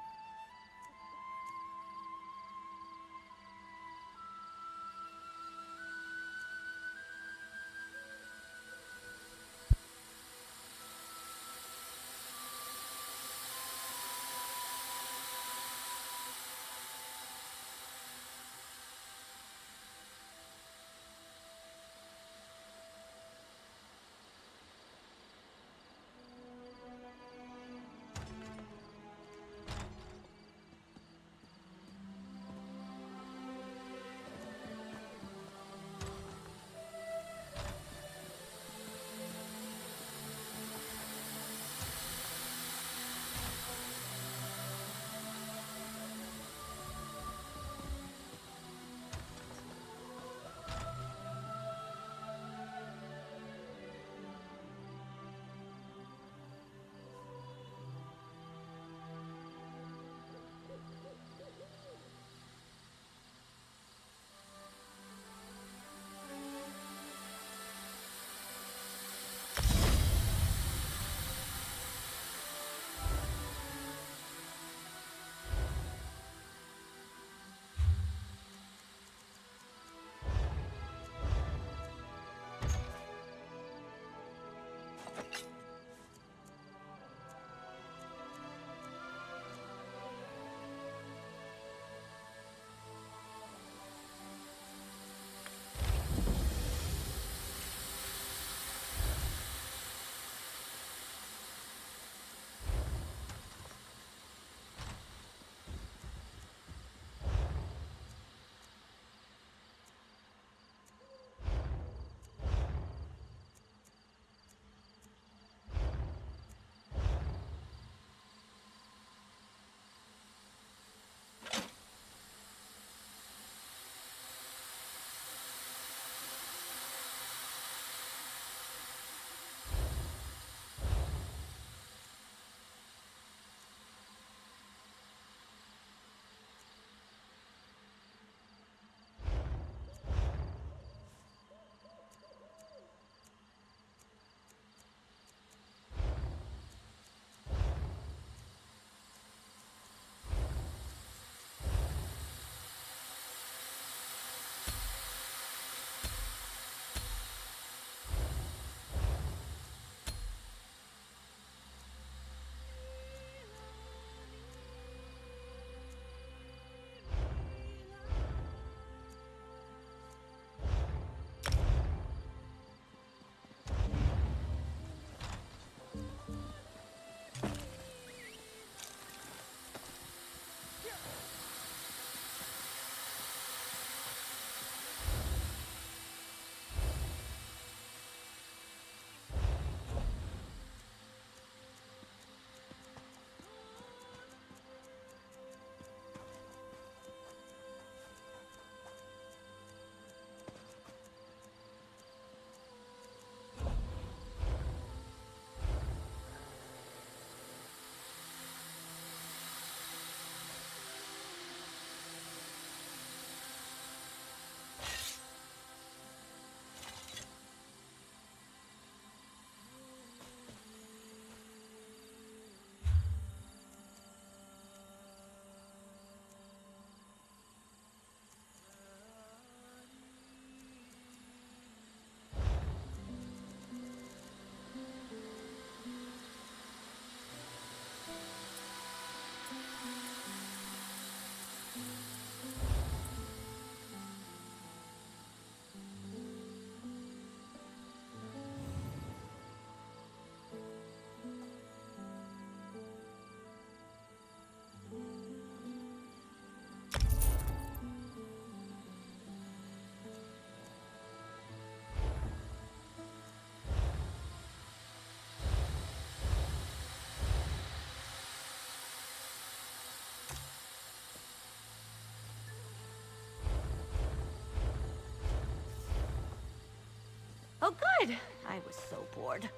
Oh, good. I was so bored.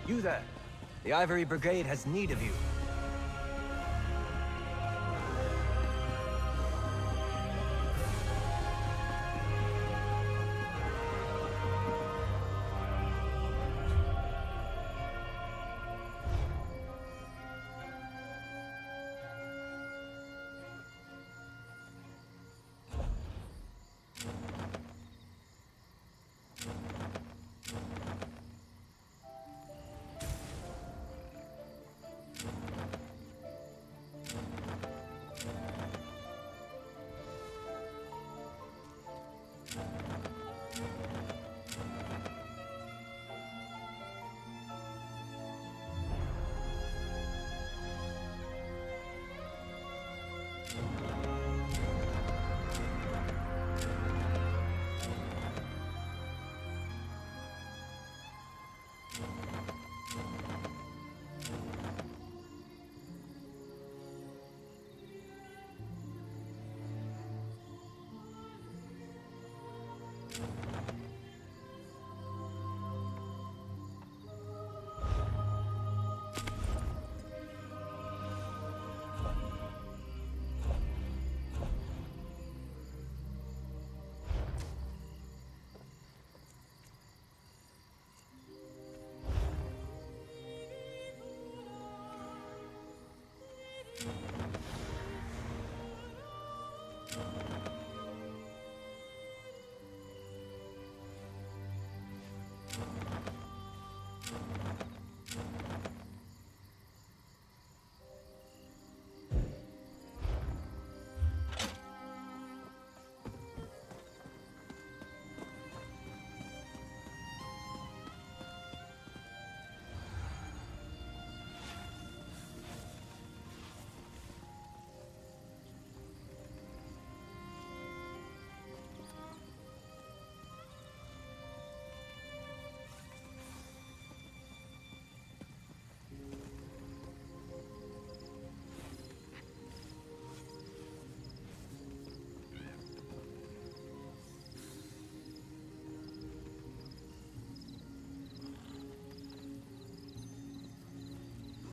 You there. The Ivory Brigade has need of you.